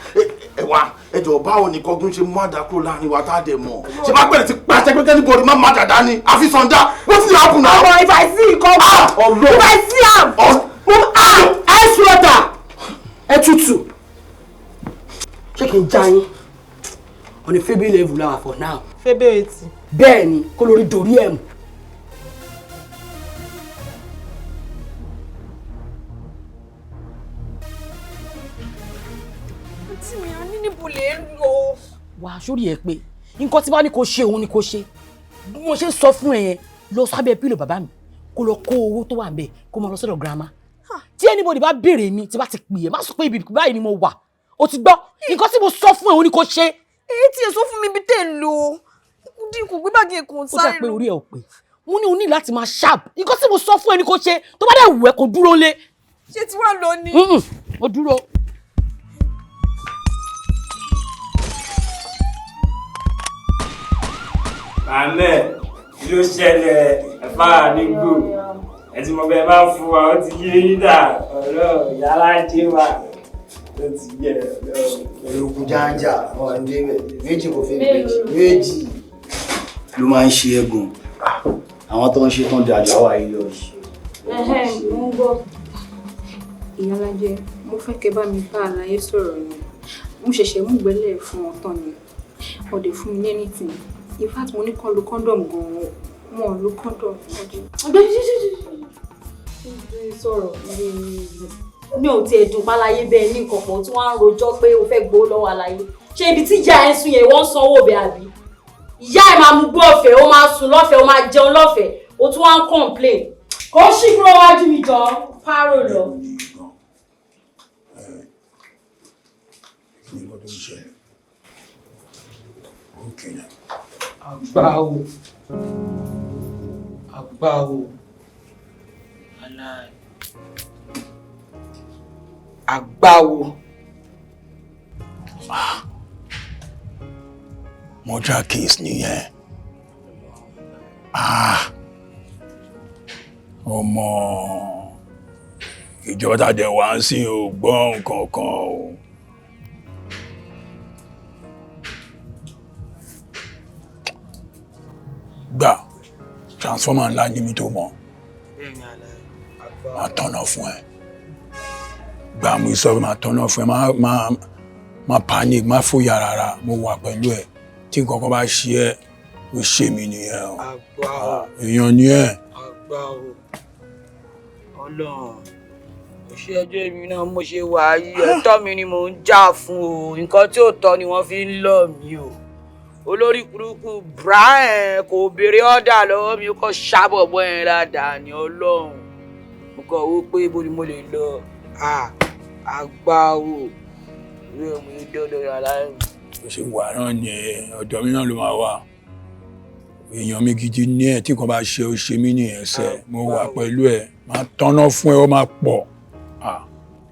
Ẹ wá ẹjọ báwo ni kọgún ṣe mú àdàkúrò láàrin wa tá a dẹ̀ mọ̀. Ṣé bá pẹ̀lẹ́ ti pàṣẹ pé kẹ́nìbọ̀dì má má dàda ni? Àfi sànjá. What's the happen now? Ọmọ if I see you come back. If I see am. Ice water. Ẹ tútù. Ṣé kí n já yín? On a Febe level now for now. Febe etí. Bẹ́ẹ̀ ni kó lórí dorí ẹ̀ mú. Tí mi á ní níbo lè lọ. Wà á sórí ẹ pé nǹkan tí bá ní kó ṣe òun ni kó ṣe. Bí mo ṣe ń sọ fún ẹ yẹn lọ sábẹ́ pílò bàbá mi kó lọ kó owó tó wà ńbẹ̀ kó máa lọ sọ́dọ̀ girama. Tí anybody bá béèrè mi tí bá ti pè é má sọ pé ibi báyìí ni mo wà. O ti gbọ́ nǹkan tí mo sọ fún ẹ òun ni kó ṣe. Èyí tí ẹ sọ fún mi bí tẹ̀ ń lò dínkù gbé báàgì èkó sáré lọ. Ó dà pé orí ẹ ò pé mo ní o ní láti máa sharp nǹkan tí mo sọ fún ẹ ni kó ṣe tó bá dẹ̀ wù ẹ́ kó dúró lé. Ṣé tí wàá lọ ni. Ó dúró. Àmẹ́ ló ṣẹlẹ̀ ẹ̀fà àdígbò ẹ̀tí mo bẹ máa fún wa ó ti yé yídà ọ̀rọ̀ yàrá jẹ́ wa ó ti yẹ Olùkú jáńjà ọ̀ndé méjì kò fẹ́ méjì ló máa ń ṣe ẹ̀gùn àwọn tó ń ṣe tán dájú àwa yìí lọ ṣe. Mo ń gbọ́. Ìyálájẹ, mo fẹ́ kẹ́ bá mi bá àlàyé sọ̀rọ̀ ni. Mo ṣẹ̀ṣẹ̀ mú gbẹ́lẹ̀ fún wọn tán ni. Wọ́n dẹ̀ fún mi ní anything. In fact, mo ní kán lo condom gan-an. Wọ́n lo condom. Sọ̀rọ̀ mi ò tiẹ̀ dùn pálayé bẹ́ẹ̀ ní nǹkan pọ̀ tí wọ́n á rojọ́ pé o fẹ́ gbowó lọ́wọ́ àlàyé. Ṣé ibi tí ìyá ẹ̀ ń sùn yẹn wọ́n sanwó bẹ́ẹ̀ àbí? Ìyá ẹ̀ máa mú gbọ́ ọ̀fẹ́, ó máa sùn lọ́fẹ̀ẹ́, ó máa jẹun lọ́fẹ̀ẹ́, ó tún wá ń complain. Kò ṣì kúrò wájú mi jọ. Párò lọ. Àgbáwo. Àgbáwo. Aláì. Àgbáwo. Murder case nìyẹn. Ọmọ ìjọba tàdé wá ń sìn ò gbọ́ nǹkan kan o. Gbà transformer ńlá ní mi tó mọ̀. Máa tọ́nà fún ẹ. Gbà mú ìsọ̀rọ̀ máa tọ́nà fún ẹ. Má panic, má fòyà rárá. Mo wà pẹ̀lú ẹ. Tí nǹkan kan bá ṣe ẹ́, ó ṣe mí nìyẹn o. Èèyàn ni ẹ. Àgbáwo. Ọlọ́run. Ṣé ẹjọ́ èmi náà mo ṣe wà yìí ẹ̀tọ́ mi ni mò ń jà fún o. Nǹkan tí ò tọ́ ni wọ́n fi ń lọ̀ mí o. Olórí burúkú Brian kò béèrè ọ̀dà lọ́wọ́ mi kò ṣàbọ̀bọ̀ yẹn dáadáa ní Ọlọ́run. Mo kàn wó pé ibo ni mo lè lọ. Àgbáwo. Ìwé mi dọ́dọ̀ yàrá ẹ̀. Ó ṣe wà náà ni ọ̀dọ̀ mi náà ló máa wà. Èèyàn mi gidi ní ẹ̀ tí kan bá ṣe ó ṣe mí ní ẹsẹ̀. Mo wà pẹ̀lú ẹ̀. Máa tọ́nà fún ẹ ó máa pọ̀.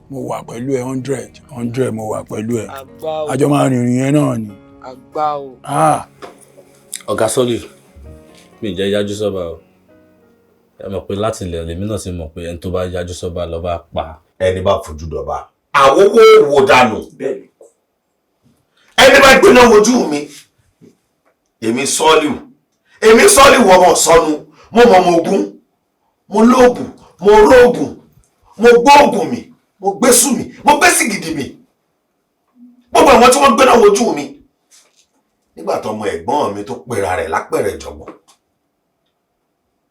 Mo wà pẹ̀lú ẹ 100 mo wà pẹ̀lú ẹ. Àjọ máa rìnrìn yẹn náà ni. Àgbáwo. Ọ̀gá Sọ́lì, mi jẹ́ yájú sọ́ba o. Ẹ mọ̀ pé láti ilẹ̀ lèmi náà ti mọ̀ pé ẹni tó bá yájú sọ́ba ló bá pa. Ẹni bá fojú dọ̀ba. Àwòwò wo dànù. Ẹni bá gbéná wojú mi. Èmi Sọ́lì wọ́n mọ̀ sọnù. Mo mọ̀ mo gún. Mo lóògùn. Mo róògùn. Mo gbóògùn mi. Mo gbésù mi. Mo gbésì gidi mi. Gbogbo àwọn tí wọ́n gbéná wojú mi. Nígbà tó ọmọ ẹ̀gbọ́n mi tó pera rẹ̀ lápẹ̀rẹ̀ Ìjọ̀gbọ̀n.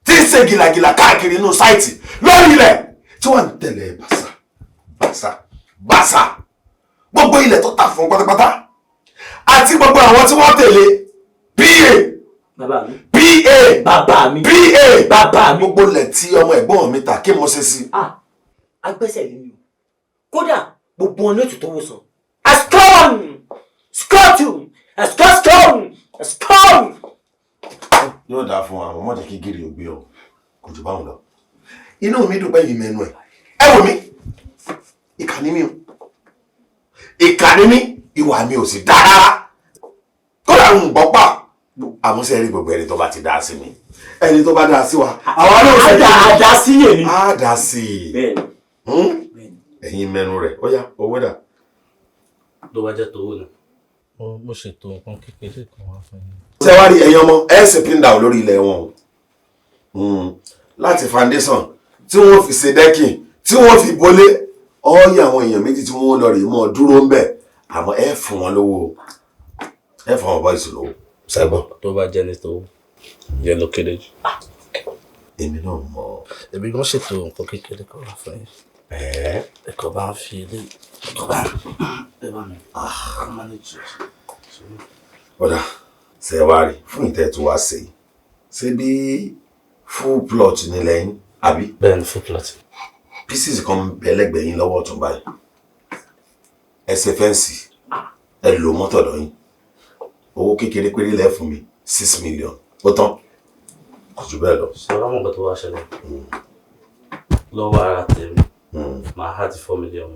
Tí ń ṣe gìlàgìlà káàkiri inú sáìtì lórí ilẹ̀ tí wọ́n ń tẹ̀lé bàṣà. Gbogbo ilẹ̀ tó tà fún pátápátá. Àti gbogbo àwọn tí wọ́n tẹ̀lé Bàbá mi. Bàbá mi. Gbogbo ilẹ̀ tí ọmọ ẹ̀gbọ́n mi tà kí mo ṣe sí. Agbẹ́sẹ̀ lé mi o. Kódà gbogbo wọn ní òtútù wò sàn. Escalating. Yóò dáa fún àwọn ọmọdé kí gírí ògbé ọ kò jù báwọn lọ. Inú mi dùn pé yìí mẹ́nu ẹ̀. Ẹ wò mí. Ìkà ni mí o. Ìkà ni mí. Ìwà mi ò sì dáa rárá. Kódà ń gbọ́ pà. Àmúṣe rí gbogbo ẹni tó bá ti dá sí mi. Ẹni tó bá dá sí wa. Àwọn náà ṣe dá sí èmi. Á dá sí. Ẹ̀yin mẹ́nu rẹ̀. Ó yá, owó dà. Tó bá jẹ́ tówó ni. Mo ṣètò nǹkan kékeré kan wá fún yín. Ṣé wá rí ẹ̀yin ọmọ ẹ̀ ṣe pín dà lórí ilẹ̀ wọn o. Láti foundation tí wọ́n fi ṣe decking tí wọ́n fi bolé ọ̀ọ́yẹ àwọn èèyàn méjì tí wọ́n lọ rè mọ́ dúró ń bẹ̀. Àmọ́ ẹ fún wọn lówó. Ẹ fún wọn boys lówó. Ṣẹ́gbọ́n. Tó bá jẹ́ ní tówó yẹ ló kéré jù. Èmi náà mọ̀. Èmi gan ṣètò nǹkan kékeré kan wá fún yín. Ẹ̀kọ́ bá ń fi ilé ẹ̀kọ́ bá mi manage. Ọ̀dà ṣe wá rí fún ìtẹ́ tó wá ṣe ṣe bí full plot nílẹ̀ yín àbí. Bẹ́ẹ̀ni full plot. Pieces kan bẹ̀lẹ́gbẹ̀ yín lọ́wọ́ tún báyìí. Ẹsẹ̀ fẹ́ǹsì ẹ lò mọ́tò dọ̀ yín. Owó kékeré péré lẹ́ fún mi 6 million. Ó tán. Kò jù bẹ́ẹ̀ lọ. Sọ̀rọ̀ mọ̀ nǹkan tó wá ṣẹlẹ̀. Lọ́wọ́ ara tèmi. Màá há ti 4 million.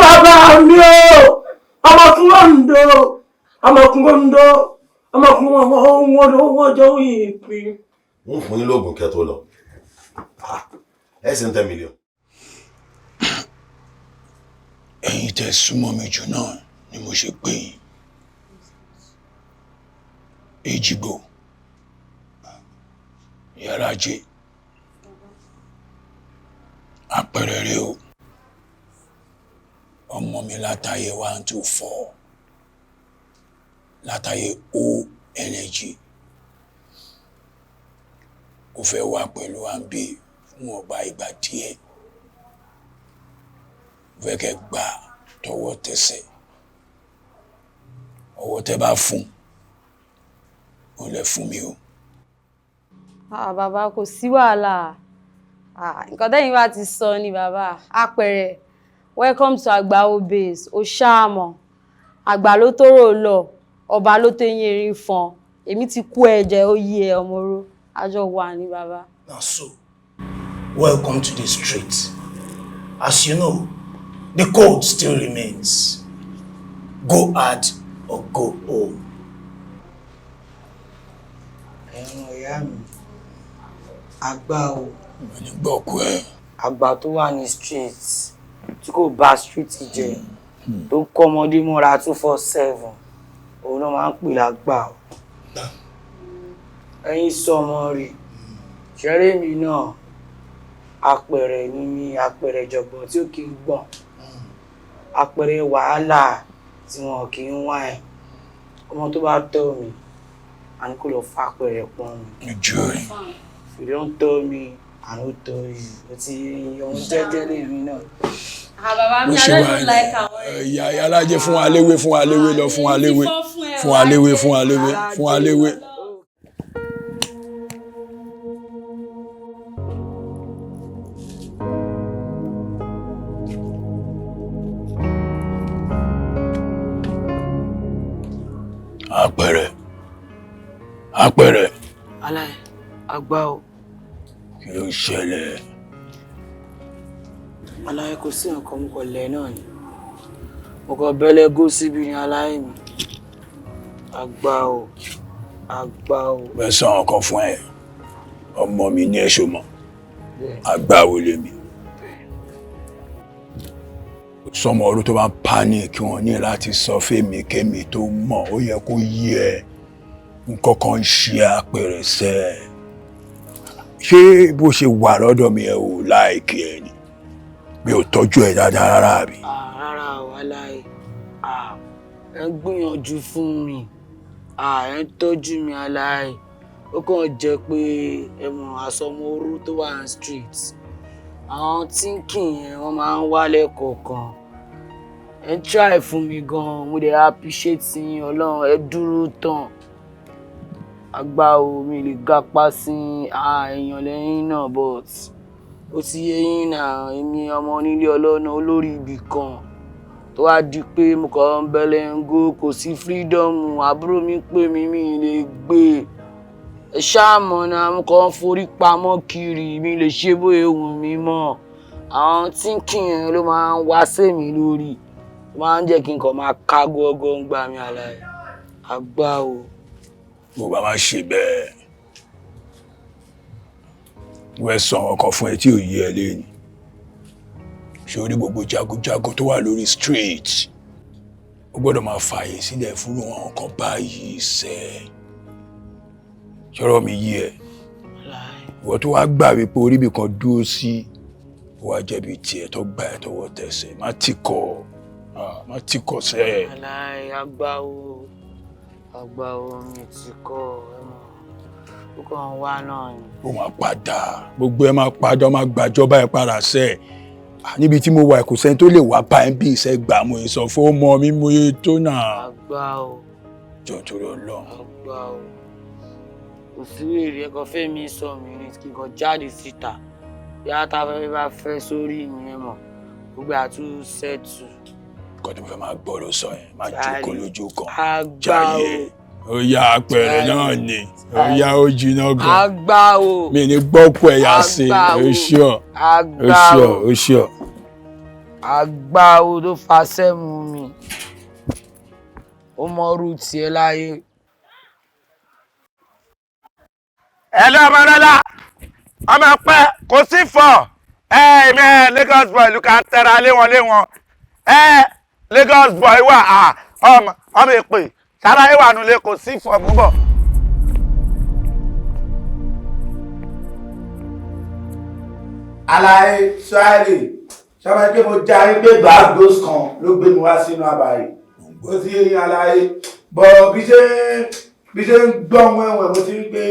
Bàbá mi o! Ọmọkùnrin ọjọ́ ìpín. Wọ́n fún yín lóògùn kẹ́ tó lọ. Ẹ̀sìn 10 million. Ẹ̀yin tẹ́ súnmọ́ mi jù náà ni mo ṣe pè yín. Èjìgbò. Yàrá jẹ́. Apere rẹ o. Ọmọ mi látàyè 1 to 4. Látàyè O energy. Ó fẹ́ wá pẹ̀lú àǹbí fún ọba ìgbà díẹ̀. Fẹ́ kẹ́ gbà tọwọ́ tẹsẹ̀. Ọwọ́ tẹ́ bá fún. Ó lè fún mi o. Bàbá kò sí wàhálà. Nǹkan tẹ́yìn bá ti sọ ni bàbá. Apere, welcome to Agbawo base. O ṣáàmọ̀. Àgbà ló tóró lọ, ọba ló téyín erin fọn. Èmi ti kú ẹ̀jẹ̀ ó yí ẹ ọmọró. Àjọ wà ní bàbá. Now so, welcome to the street. As you know, the code still remains. Go hard or go home. Ẹ̀wọ̀n ìyá mi, àgbà o. Ní gbọ́kú ẹ. Àgbà tó wà ní street, tí kò bá street jẹ, tó kọ́ ọmọdé mọ́ra 247, òun náà máa ń pè lágbà o. Ẹ̀yin sọmọ rí, ṣẹ́rẹ́ mi náà, Apere ni mi, Agbere Ijogbon tí ó kì í gbọ̀n. Apere wàhálà tí wọn kì í wá ẹ̀. Ọmọ tó bá tọ́ mi, a ní kó lọ fa Apere pọ́n mi. If you don't tell me, I don't tell you. Ó ti ohun jẹ́jẹ́ lè mi náà. Bàbá mi, I don't like àwọn Ìyá alájẹ fún wa léwé fún wa léwé lọ fún wa léwé fún wa léwé fún wa léwé fún wa léwé. Apere. Apere. Aláì, àgbà o. Kí ló ṣẹlẹ̀? Aláì kò sí nǹkan mú kọlẹ̀ náà ni. Mo kọ bẹ́lẹ̀ gó síbi ní aláì mi. Àgbà o. Àgbà o. Bẹ́ẹ̀ sọ ọkàn fún ẹ. Ọmọ mi ní ẹ̀ṣọ́ mọ̀. Àgbà wo lèmi. Sọmọ ọdún tó bá ń panic wọn ní láti sọ fèmí Kemi tó mọ̀ ó yẹ kó yí ẹ. Nǹkan kan ṣe Apere sẹ́. Ṣé bó ṣe wà lọ́dọ̀ mi ẹ ò láìkí ẹ ni? Mi ò tọ́jú ẹ dáadáa rárá àbí? Rárá o, aláì. Ẹ ń gbìyànjú fún mi. Ẹ ń tọ́jú mi aláì. Ó kàn jẹ́ pé ẹ̀mọ̀ àsọmọ́rú tó wà ní street. Àwọn thinking yẹn wọ́n máa ń wálẹ̀ kọ̀ọ̀kan. Ẹ ń try fún mi gan-an. Mo dẹ̀ appreciate yín Ọlọ́run. Ẹ dúró tán. Àgbà o, mi lè gapá sí èèyàn lẹ́yìn náà but ó ti yé yín náà èmi ọmọ onílé ọlọ́nà olórí ibì kan tó wá di pé mo kàn ń bẹ́lẹ̀ ń gó kò sí freedom àbúrò mi pè mí mi lè gbé ẹ ṣáàmọ̀ náà mo kàn ń forí pamọ́ kiri mi lè ṣe bóyá wù mí mọ́ àwọn thinking yẹn ló máa ń wá sẹ́mi lórí ó máa ń jẹ́ kí n kàn máa ká gọ́gọ́ ń gbà mí àlàyé àgbà o. Mo bá máa ṣe bẹ́ẹ̀. Wọ́n sọ ọkọ̀ fún ẹ tí ò yé ẹ lẹ́yìn. Ṣé o rí gbogbo jagunjagun tó wà lórí street? O gbọ́dọ̀ máa fààyè sílẹ̀ fún àwọn kan báyìí sẹ́. Ṣọ́rọ̀ mi yé ẹ. Ìwọ tó wá gbà wípé orí ibì kan dúró sí ó wá jẹ̀bi tiẹ̀ tó gbà ẹ̀ tọwọ́ tẹsẹ̀ má tìkọ̀ sẹ́. Aláì àgbà o. Àgbà omi ti kọ́ ẹ̀mọ́ ó kàn wá náà ni. Ó máa padà gbogbo ẹ máa padà ó máa gbàjọba ẹ padà sẹ́ níbi tí mo wà kò sẹ́ni tó lè wá bá ẹ bí iṣẹ́ gbà mo sọ fún ọmọ mi mo yẹ tó náà. Àgbà o. Jọ torí Ọlọ́run. Àgbà o. Kò sí èrè ẹ̀kọ́ fẹ́mi sọ mí ní kí n kàn jáde síta bí àtàfẹ́ bá fẹ́ sórí ìyẹn mọ̀ gbogbo àtúnṣẹ́tù. Kọ́ tí mo fẹ́ máa gbọ́ ló sọ yẹn máa jókòó lójú kan. Àgbà o. Ó yá Apere náà ni ó yá ó jiná gan. Àgbà o. Mi ní gbọ́kú ẹ̀yà sí ó ṣíọ̀ ó ṣíọ̀. Àgbà o tó fa sẹ́mu mi ó mọ́rú tiẹ̀ láyé. Ẹ lọ ọmọ rẹ́lá ọmọ pẹ́ kò sí fọ́ ẹ̀ẹ́mẹ́ Lagos boy ló kà ń tẹ́ra lé wọn Lagos boy wà ọmọ èpè sára ìwà nulẹ̀ kò sí fọ́ mú bọ̀. Àlàyé Swahili ṣọmọ pé mo já yín pé gbàgbós kan ló gbé mi wá sínú àbáyé ó ti yé àlàyé bọ̀ bí ṣe ń gbọ́n wẹ́wẹ́ mo ti rí pé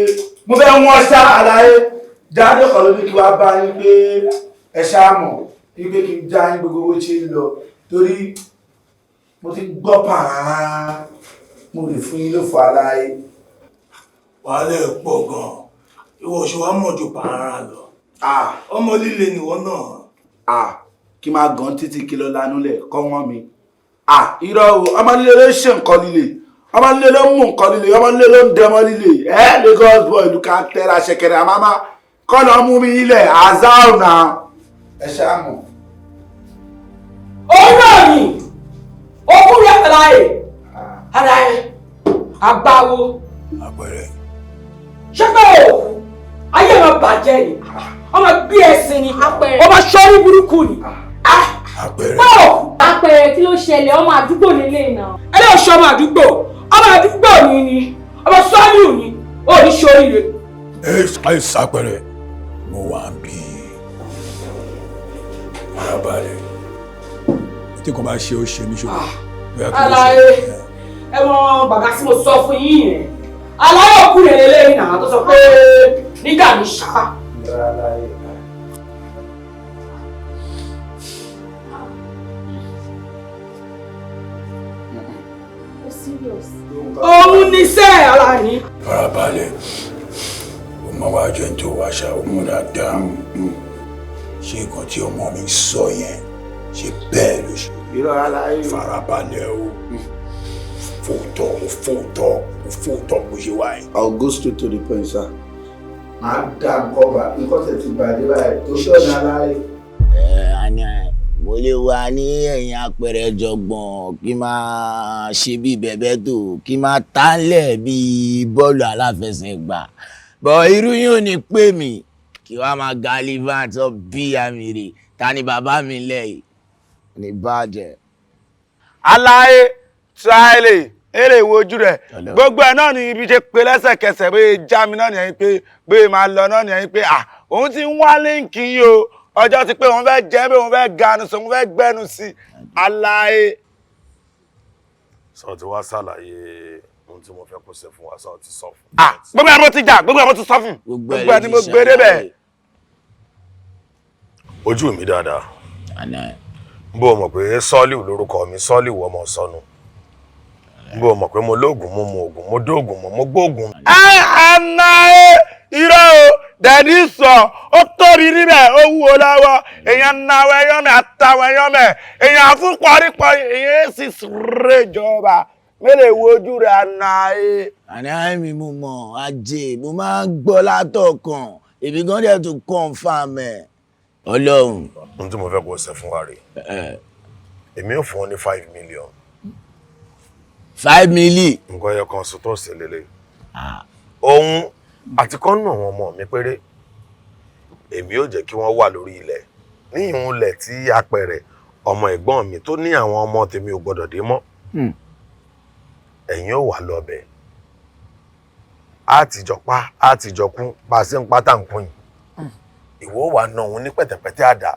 mo fẹ́ wọ́n ṣá àlàyé jáde kan ló ní kí wá bá yín pé ẹ ṣáà mọ̀ wípé kí n já yín gbogbo owó ṣe ń lọ torí mo ti gbọ́ pàrà mo lè fún yín ló fọ àlàyé. Wàhálà ẹ̀ pọ̀ gan-an ìwọ ṣe wá mọ̀ ju pàrà lọ. ọmọ líle nìwọ náà. Kí máa gan títí kí ló lanú lẹ̀ kọ́ wọ́n mi. Irọ́ o, ọmọ líle ló ṣe nǹkan líle. Ọmọ líle ló mú nǹkan líle. Ọmọ líle ló ń dẹmọ líle. Lagos boy ló ká tẹ́ra ṣẹ̀kẹ̀rẹ̀ àmàmà. Kọ́ lọ mú mi ilẹ̀ àzáò náà. Ẹ ṣáàmù. Òun náà ni okùnrin àtàláyè àdáyé àgbáwo. Apere. Ṣé pé òkú ayé máa bàjẹ́ ni ọmọ gbé ẹ̀sìn ni ọmọ sọ́rí burúkú ni. Apere. Apere kí ló ṣẹlẹ̀ ọmọ àdúgbò nílé náà. ẹ lè ṣe ọmọ àdúgbò ni ọmọ sọ́rí ni ó ní sóríire. Ẹ Apere mo wà ń bí arábàlẹ̀ tí kò bá ṣe ó ṣe mí ṣòro. Àlàyé ẹ mọ bàbá tí mo sọ fún yín yẹn aláyọ̀ ọkùnrin lélẹ́yìn náà tó sọ pé nígbà mi ṣá. Òun ní sẹ́ aláàní. Farabalẹ̀ o máa wá jẹ́ tó wá ṣá o mọ̀ dáadáa ṣé nǹkan tí ọmọ mi sọ yẹn ṣe bẹ́ẹ̀ ló ṣe. Farabalẹ̀ o fòótọ́ bó ṣe wáyé. I'll go straight to the point, sir. Máa dá gọ́bà nǹkan tẹ̀ ti bàjẹ́ báyìí tó ṣọ́ọ̀nà aláyé. Mo lè wà ní ẹ̀yìn Apere Ijogbon kí máa ṣe bí bẹ̀bẹ̀ tó kí máa tálẹ̀ bí bọ́ọ̀lù aláfẹsẹ̀gbá bọ̀ irú yín ò ní pè mí kí wàá máa gallivant ọ bí àmìrè ta ni bàbá mi lẹ́yìn ní bàjẹ́. Aláyé tíráìlì èrè ìwojú rẹ̀ gbogbo ẹ̀ náà ni ibi ṣe pé lẹ́sẹ̀kẹsẹ̀ bóyá já mi náà nìyẹn pé bóyá máa lọ náà nìyẹn pé òun ti ń wá líǹkì yìí o ọjọ́ ti pé òun fẹ́ jẹ́ pé òun fẹ́ ganu sí òun fẹ́ gbẹ́nu sí Aláyé. Sọ ti wá ṣàlàyé ohun tí mo fẹ́ kó ṣe fún wa sọ ti sọ fún. Gbogbo ẹ̀ mo ti jà gbogbo ẹ̀ mo ti sọ fún gbogbo ẹ̀ ni mo gbé débẹ̀. Ojú mi dáadáa bó o mọ̀ pé sọ́ọ̀lì lórúkọ mi sọ́ọ̀lì wọ́ ọmọ sọnù bó o mọ̀ pé mo lóògùn mo mu oògùn mo dóògùn mo gbóògùn. Aláyé irọ́ o dẹ̀dí sọ ó tóbi níbẹ̀ ó wúwo lọ́wọ́ èèyàn náwó ẹyọ́mẹ̀ àtàwọn ẹyọ́mẹ̀ èèyàn fún pọ́rípọ́rí èèyàn sì rè jọba mélòó wojú rẹ̀ Aláyé. Àní mi mo mọ̀ ajé mo máa ń gbọ́ látọ̀kàn èmi gan dẹ̀ tó confirm ẹ̀ Ọlọ́run. Ohun tí mo fẹ́ kó ṣe fún wa rè èmi ò fún ọ ní 5 million. 5 million. nǹkan ẹyọ kan sọ tó ṣe lélẹ̀ òun àti kọ́nù àwọn ọmọ mi péré èmi ò jẹ́ kí wọ́n wà lórí ilẹ̀ ní ìhun ilẹ̀ tí Apere ọmọ ẹ̀gbọ́n mi tó ní àwọn ọmọ tèmi ò gbọ́dọ̀ dé mọ́ ẹ̀yin ò wà lọ́bẹ̀ àtijọ́ pa àtijọ́ kú bá a ṣe ń pátá nǹkan yìí ìwọ wà ná òun ní pẹ̀tẹ̀pẹ̀tẹ̀ àdá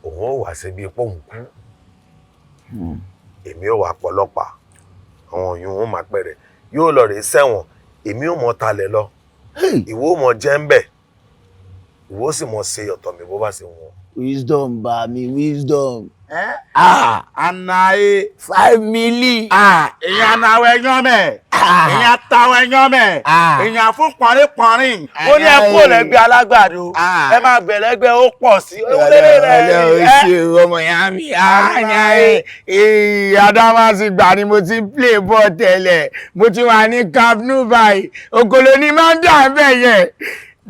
òun ò wá ṣe bí epo òun kú èmi ò wà pọ̀lọ́pàá àwọn yòó wọn máa pẹ̀rẹ̀ yóò lọ rèé sẹ́wọ̀n èmi ò mọ talẹ̀ lọ ìwọ ò mọ jẹ́ ń bẹ̀ ìwọ sì mọ ṣe ọ̀tọ̀ mi bó bá ṣe wọ̀n. Wisdom bá mi wisdom. Aláyé 5 million. èèyàn náwó ẹyán mẹ́ èèyàn táwọn ẹyán mẹ́ èèyàn fún pọ̀nrín ó ní ẹ kó lẹ́gbẹ́ alágbàdo ẹ máa bẹ̀lẹ́gbẹ́ ó pọ̀ sí ewúrẹ́ rẹ̀ ṣe ọmọ ìyá mi. Adamasi gbà ni mo ti play ball tẹ́lẹ̀ mo ti wà ní Camp Nou báyìí ògolo ni máa ń dà bẹ́ẹ̀ yẹn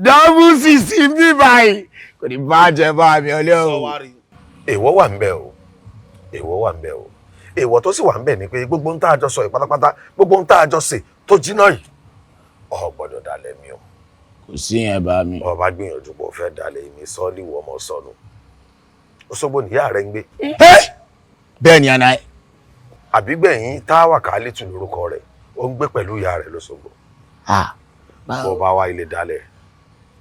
double six bí báyìí kò ní bàjẹ́ bá mi Ọlọ́run. èèwọ̀ wà ń bẹ̀ o èèwọ̀ wà ń bẹ̀ o èèwọ̀ tó sì wà ń bẹ̀ ni pé gbogbo ń tá a jọ sọ ìpátápátá gbogbo ń tá a jọ sè tó jiná yìí o gbọ́dọ̀ dalẹ̀ mi o. kò sí yẹn bá mi. o bá gbìyànjú pé o fẹ́ dalẹ̀ mi sọ́ọ́lì wọ ọmọ sọnù Òṣogbo nìyá rẹ̀ ń gbé. bẹ́ẹ̀ ni àná. àbígbẹ̀yìn Táwà Kálítù lórúkọ rẹ̀ ó ń gbé pẹ̀lú ìyá rẹ̀ l'Óṣogbo. bó bá wá ilé dalẹ̀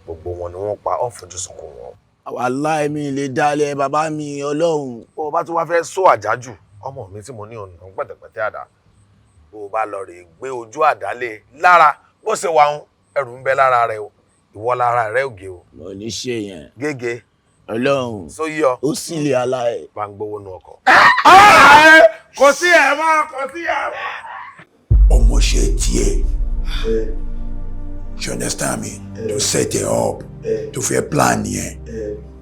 gbogbo wọn ni wọ́n pa ọ̀fọ̀júsùnkún wọn. Wàláhì mi lè dalẹ̀ bàbá mi Ọlọ́run. bó o bá tún wá fẹ́ sọ àjájù ọmọ mi tí mo ní ọ̀nà pẹ̀tẹ̀pẹ̀tẹ̀ àdá bó o bá lọ rè gbé ojú àdálé lára bó ṣe wà ń ẹrù ń bẹ lára rẹ o ìwọ lára rẹ ògè o. mo ní ṣe yẹn. gègé. Ọlọ́run. so yọ. ó sì lè aláì. bá ń gbowó nu ọkọ̀. kò sí ẹ̀ mọ́ kò sí ẹ̀ mọ́. ọmọọṣẹ́ tiẹ̀ You understand me? To set it up. To fair plan yẹn.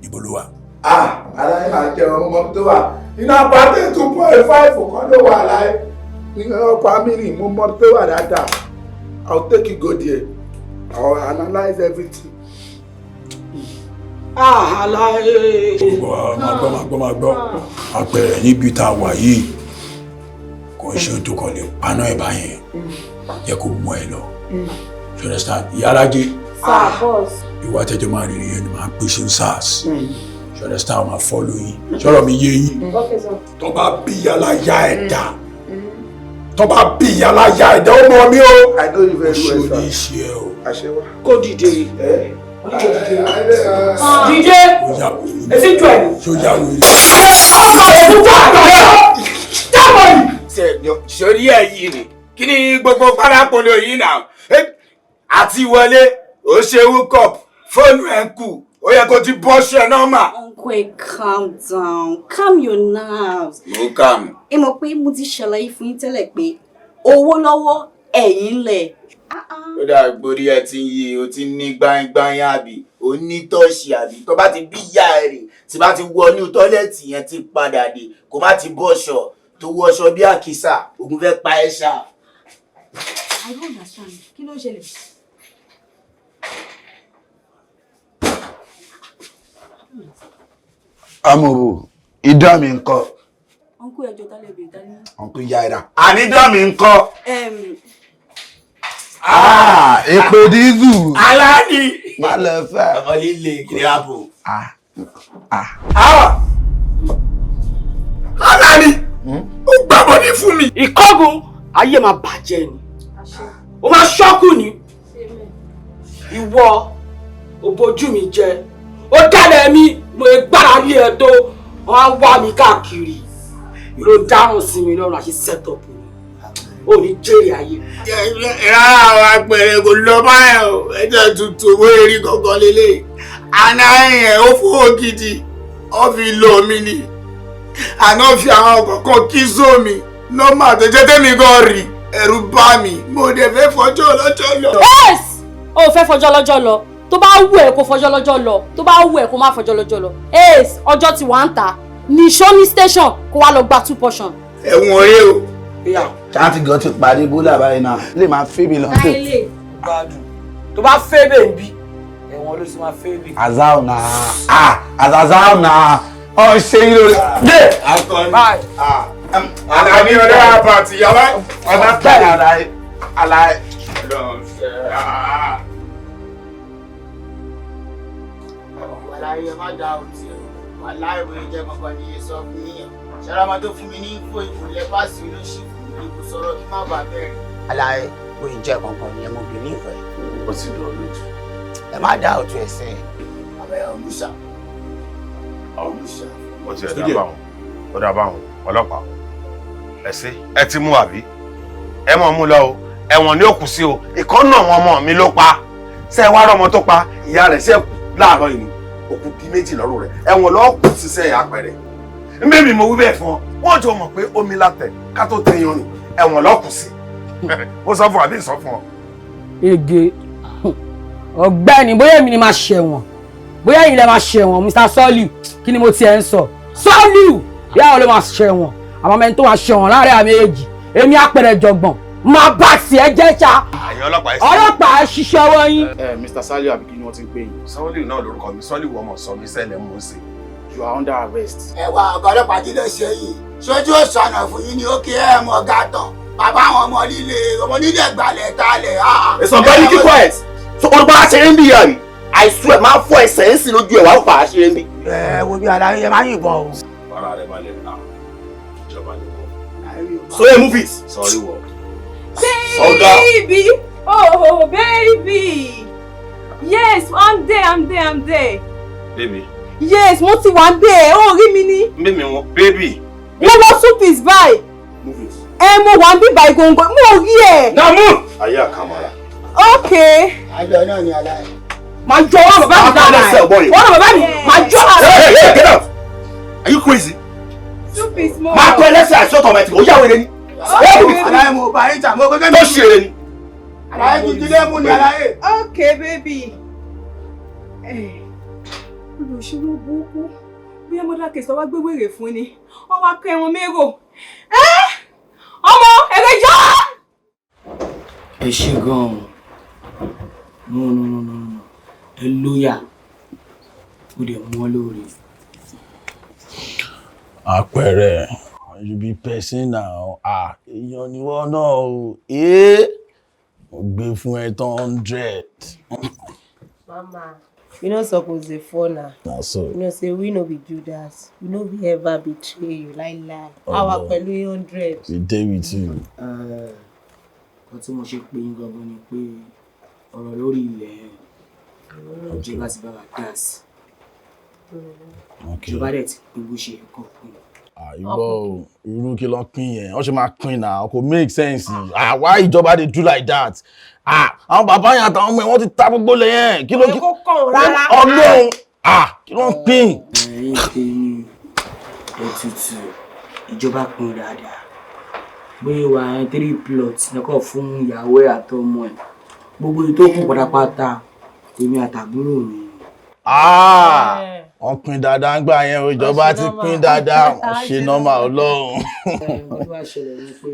Níbo ló wà? Aláyé máa jẹ ọmọ tó wà. Iná pàtẹ́ 2.5 kan ló wà láyé. Nínú family mo mọ tó wà dáadáa. I'll take you go there. I'll analyze everything. Aláyé. Máa gbọ́. Apere níbi tá a wà yìí. Kò ń ṣe ohun tó kàn lè paná ẹ̀ báyẹn. Jẹ́ kó mú ẹ lọ. You understand? Ìyálájé. Sir, boss. Ìwà tẹ́jọ́ máa rìnrìn yẹn ni máa pèsè ń SARS. You understand? Máa follow yín. Sọ̀rọ̀ mi yé yín. Okay, sir. Tó bá bí ìyáláyá ẹ̀dá. Tó bá bí ìyáláyá ẹ̀dá ó mọ mi o. I know you very well, sir. Oṣù ní iṣẹ́ o. Àṣẹwà. Kó dìde. Dìde. Èsì jù ẹ̀. Sójà wèrè. Ọkọ̀ rẹ̀ tún wà lọ́yọ̀. Jábọ̀ yìí. Sórí ẹ̀ yìí ni kí ni gbogbo parapolo yìí náà àti wọlé ó ṣe hookup fóònù ẹ̀ ń kù ó yẹ kó ti bọ́ ṣe nọ́mà. Uncle, calm down. Calm your nerves. Mo calm. Ẹ mọ̀ pé mo ti ṣàlàyé fún yín tẹ́lẹ̀ pé owó lọ́wọ́ ẹ̀yin lẹ̀. Ó dà gbórí ẹ ti ń yí o ti ní gbáyìngbáyìn àbí o ní tọ́ọ̀ṣì àbí tó bá ti bí ìyá ẹ rè tí bá ti wọ ní tọ́lẹ̀tì yẹn ti padà dé kó má ti bọ́ṣọ tó wọṣọ bí àkísà ogun fẹ́ pa ẹ́ ṣá. I don't understand. Kí ló ń ṣẹlẹ̀? Amòrò, idán mi ńkọ́. Uncle ẹjọ́ tálẹ̀ bèrè dání. Uncle Yaira. Ànídán mi ńkọ́. Èpè dídù. Aláàdì. Má lọ fẹ́. Ọmọ líle kìí ààbò. Aláàdì. Ó gbàgbọ́ ní fún mi. Ìkọ́gun ayé máa bàjẹ́ ni. Ó máa ṣọ́kù ni. Ìwọ ò bójú mi jẹ. Ó dálẹ̀ mi mo gbára lé ẹ tó wọ́n á wá mi káàkiri. Ló dáràn sí mi lọ́rùn àti set up ni. Ó ní jèrè ayé. Rárá àwọn Apere kò lọ báyìí o. Ẹjọ́ tuntun owó erí gangan lélẹ̀. Àná ẹ̀ ó fowó gidi. Ó fi lọ mí ni. Àná fi àwọn kọ̀ọ̀kan kí sómi. Nọ́mà tó jẹ́ tẹ́mi gan rí. Ẹ̀rù bá mi. Mo dẹ̀ fẹ́ fọjọ́ lọ́jọ́ lọ. Yes! O fẹ́ fọjọ́ lọ́jọ́ lọ. Tó bá wù ẹ́ kó fọjọ́ lọ́jọ́ lọ. Tó bá wù ẹ́ kó má fọjọ́ lọ́jọ́ lọ. Yes! Ọjọ́ ti wà ń ta. Nìṣó ní station kó wá lọ gba 2 portion. Ẹ̀wọ̀n rẹ o. Ṣáàtì gan ti parí bólà báyìí náà. Lè máa fẹ́ mi lọ́tọ̀. Táyélé. Gbádùn. Tó bá fẹ́ bẹ̀ ń bí, ẹ̀wọ̀n ló sì máa fẹ́ bẹ̀. Azao na. Azao na. Ọ̀ ṣe yín lórí. Dé! Akọni. Àlàní ọ̀rẹ́ àbá àti ìyàwó. Ọba tẹ̀lé àlàyé. Wàláyé má dá òtí o. Wàláyé wo jẹ́ kankan ní iye sọ fún yíyan. Ṣẹ́ra máa tó fún mi ní info ìfòlẹ́ báàsì olóṣì fún mi kò sọ̀rọ̀ kí má bàa bẹ̀rẹ̀. Àlàyé wo jẹ́ kankan ní ẹmọ obìnrin ìfẹ́. Ó sì lọ lójú. Ẹ má dá òtún ẹsẹ̀. Àbẹ̀yẹ olùṣà. Ó ti ẹ̀dá bá wọn. Ó dá bá wọn. Ọlọ́pàá. Ẹ ti mú àbí? Ẹ mọ̀ mú lọ o. Ẹ̀wọ̀n ni ó kù sí o. Ìkan náà wọn ọmọ mi ló pa. Ṣé ẹ wá rọ́mọ tó pa? Ìyá rẹ̀ ṣe láàárọ̀ yìí. Òkú di méjì lọ́rùn rẹ̀. Ẹ̀wọ̀n lọ́ọ́ kù síṣẹ́ Apere. Mbẹ́mi mo wí bẹ́ẹ̀ fún ọ. Wọ́n jọ mọ̀ pé omi látẹ̀ ká tó tẹyan ni. Ẹ̀wọ̀n lọ́ọ́ kù sí. Ó sọ fún àbí ìsọ fún ọ. Ege ọ̀gbẹ́ni bóyá èmi ni máa ṣẹ̀wọ̀n bóyá èyí lẹ máa ṣẹ̀wọ̀n Mr. Soliu kí ni mo tiẹ̀ ń sọ Soliu bí àwọn ló máa ṣẹ̀wọ̀n àmọ́ mẹ́ni tó máa ṣẹ̀wọ̀n láàrin àmì èjì èmi Apere Ijogbon máa bá tiẹ̀ jẹ́ ṣá ọlọ́pàá ẹ ṣiṣẹ́ ọwọ́ yín. Mr. Soliu àbí kí ni wọ́n ti ń pè yín. Soliu náà lórúkọ mi Soliu ọmọ sọ mi sẹ́lẹ̀ mú sí. You are under arrest. Ẹ wá ọ̀gá ọlọ́pàá kí ló ṣe yìí ṣojú òṣànà fún yín ni ó kí ẹ mọ ọ̀gá tán bàbá àwọn ọmọ líle gbalẹ̀ talẹ̀. Somebody keep quiet. So olùkọ́ àṣírí ń bí yàrá I swear máa fọ ẹsẹ̀ ń sìn lójú ẹ̀ wá pa àṣírí ń bí. Wo bí aláyé ẹ máa yìnbọn o. Bára rẹ̀ balẹ̀ náà ìjọba ni wọ́n. So hey, move it. Sorry wọ. Baby! Oh, baby! Yes, I'm there. Baby. Yes, mo ti wà there. Oh, rí mi ní. Mímí wọn, baby. Mo lọ súpìs báyìí. Move it. Mo wà ń bí báyìí gbòǹgbò. Mo rí ẹ̀. Now move! Ayé àkàmọ́ra. Okay. Àjọ náà ni aláì. Máa jọ wọ́n bàbá mi dára ẹ̀. Wọ́n bàbá mi máa jọ àrẹ. Hey, get out! Are you crazy? Súpìs mo. Máa kọ́ ẹlẹ́sẹ̀ àìsọ́tọ̀ ọmọ ẹ̀ tí mo yá wẹ̀rẹ̀ ni. Aláì mo bá yín jà mo gẹ́gẹ́ Tó ṣe èrè ni. àlàyé ti dílé mú ni àlàyé. Okay baby. Olùṣòro burúkú bí ọmọdé kẹsàn wá gbé wèrè fún ni wọ́n wá kẹ́ wọn mérò. Ọmọ ẹ̀rẹ́jọ́. Ẹ ṣe gan-an. No. Ẹ lóyà. Ó dẹ̀ mú ọ lóore. Apere, you be person now. Èèyàn ni wọ́n náà o. Mo gbé fún ẹ 100. Mama, you no suppose dey fall na. Na so. You know say we no be Judas. We no be ever betray you lie. Àwa pẹ̀lú 100. We dey with you. Kan tí mo ṣe pé yín gangan ni pé ọ̀rọ̀ lórí ilẹ̀ ìjọba ti bá wa dá sí. Ìjọba dẹ̀ ti pín bó ṣe ẹ̀kọ́ pín. Irọ́ irú kí ló pín yẹn? Wọ́n ṣe máa pín náà, kò make sense. Why ìjọba dey do like that? Àwọn bàbá yẹn àtàwọn ọmọ ẹ̀ wọ́n ti ta gbogbo lẹ̀ yẹn. Kí ló kí? Ọlọ́run kí ló ń pín? Ẹ̀yin tèmi ètùtù ìjọba pín dáadáa. Bóyá wà 3 plots lọ́kọ̀ fún ìyàwó ẹ̀ àtọmọ ẹ̀. Gbogbo ètò kù pátápátá èmi àtàbúrò mi. Wọ́n pín dáadáa ń gbà yẹn o, ìjọba ti pín dáadáa, wọ́n ṣe nọ́mà Ọlọ́run. Nǹkan tó wá ṣẹlẹ̀ ni pé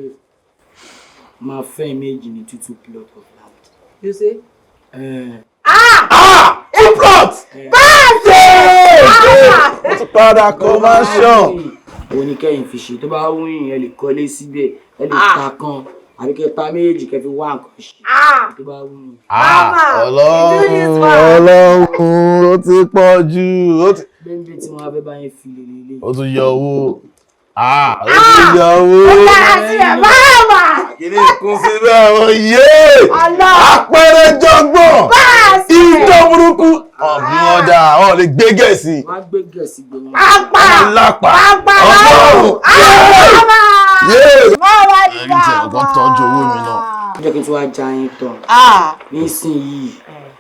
máa fẹ́ méjì ní 2 plot of land. You say? Plot! Wọ́n ti padà commercial. Òun ni kẹ́yìn fi ṣe tó bá wú yín ẹ lè kọ́lé síbẹ̀ ẹ lè ta kan àbí kẹ́ ta méjì kẹ́ fi wá nǹkan ṣe tó bá wú yín. Ọlọ́run ó ti pọ̀ jù. Bẹ́ẹ̀ tí wọ́n á fẹ́ bá yín fi lélẹ̀. Ó tún yọ owó. Ó tún yọ owó. Ó dára sí ẹ̀ máàmá. Kìíní kún síbẹ̀ oyè. Apere Ijogbon. Ìjọ burúkú. Ọ̀bí wọn dà, wọn lè gbé gẹ̀ẹ́sì. Wọ́n á gbé gẹ̀ẹ́sì gbé wọn. Lápá. Ọlọ́run. Mọ́wá ní ẹ̀rí tẹ̀ ọ̀gán tọ́jú owó mi náà. Jẹ́ kí n tún wá já yín tán. Nísìnyìí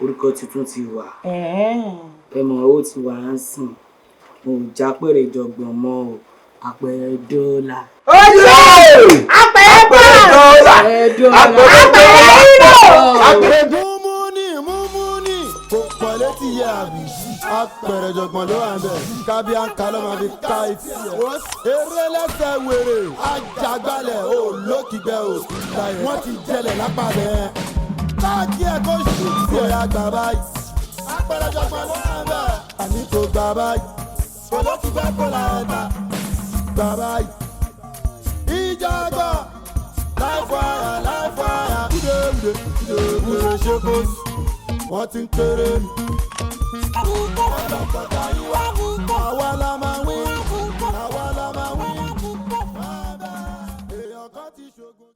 orúkọ tuntun ti wà. Ẹ mọ̀ owó ti wà á sìn. Mo já Apere Ijogbon mọ́ o. Apere dọ́là. Apere dọ́là. Apere múmúni kò pọ̀ létí yẹ àbí. Apere Ijogbon ló wà ń bẹ̀. Kábí àǹkà ló máa fi ká etí ẹ̀. Eré lẹ́sẹ̀ wèrè. Ajagbalẹ̀ ò lókìgbẹ́ ò. Wọ́n ti jẹlẹ̀ lápá bẹ́ẹ̀. Káàkiri ẹ̀ kó ṣù sí ẹ̀ àgbà báyìí. Apere Ijogbon ló wà ń bẹ̀. Àní kò gbà báyìí. Olókìgbẹ́ kò là ẹ̀ ta. Gbà báyìí. Ijogbon. Láìfọ̀yà. Kúdé ṣe kó sí. Wọ́n ti ń kéré mi. Àwa la máa wí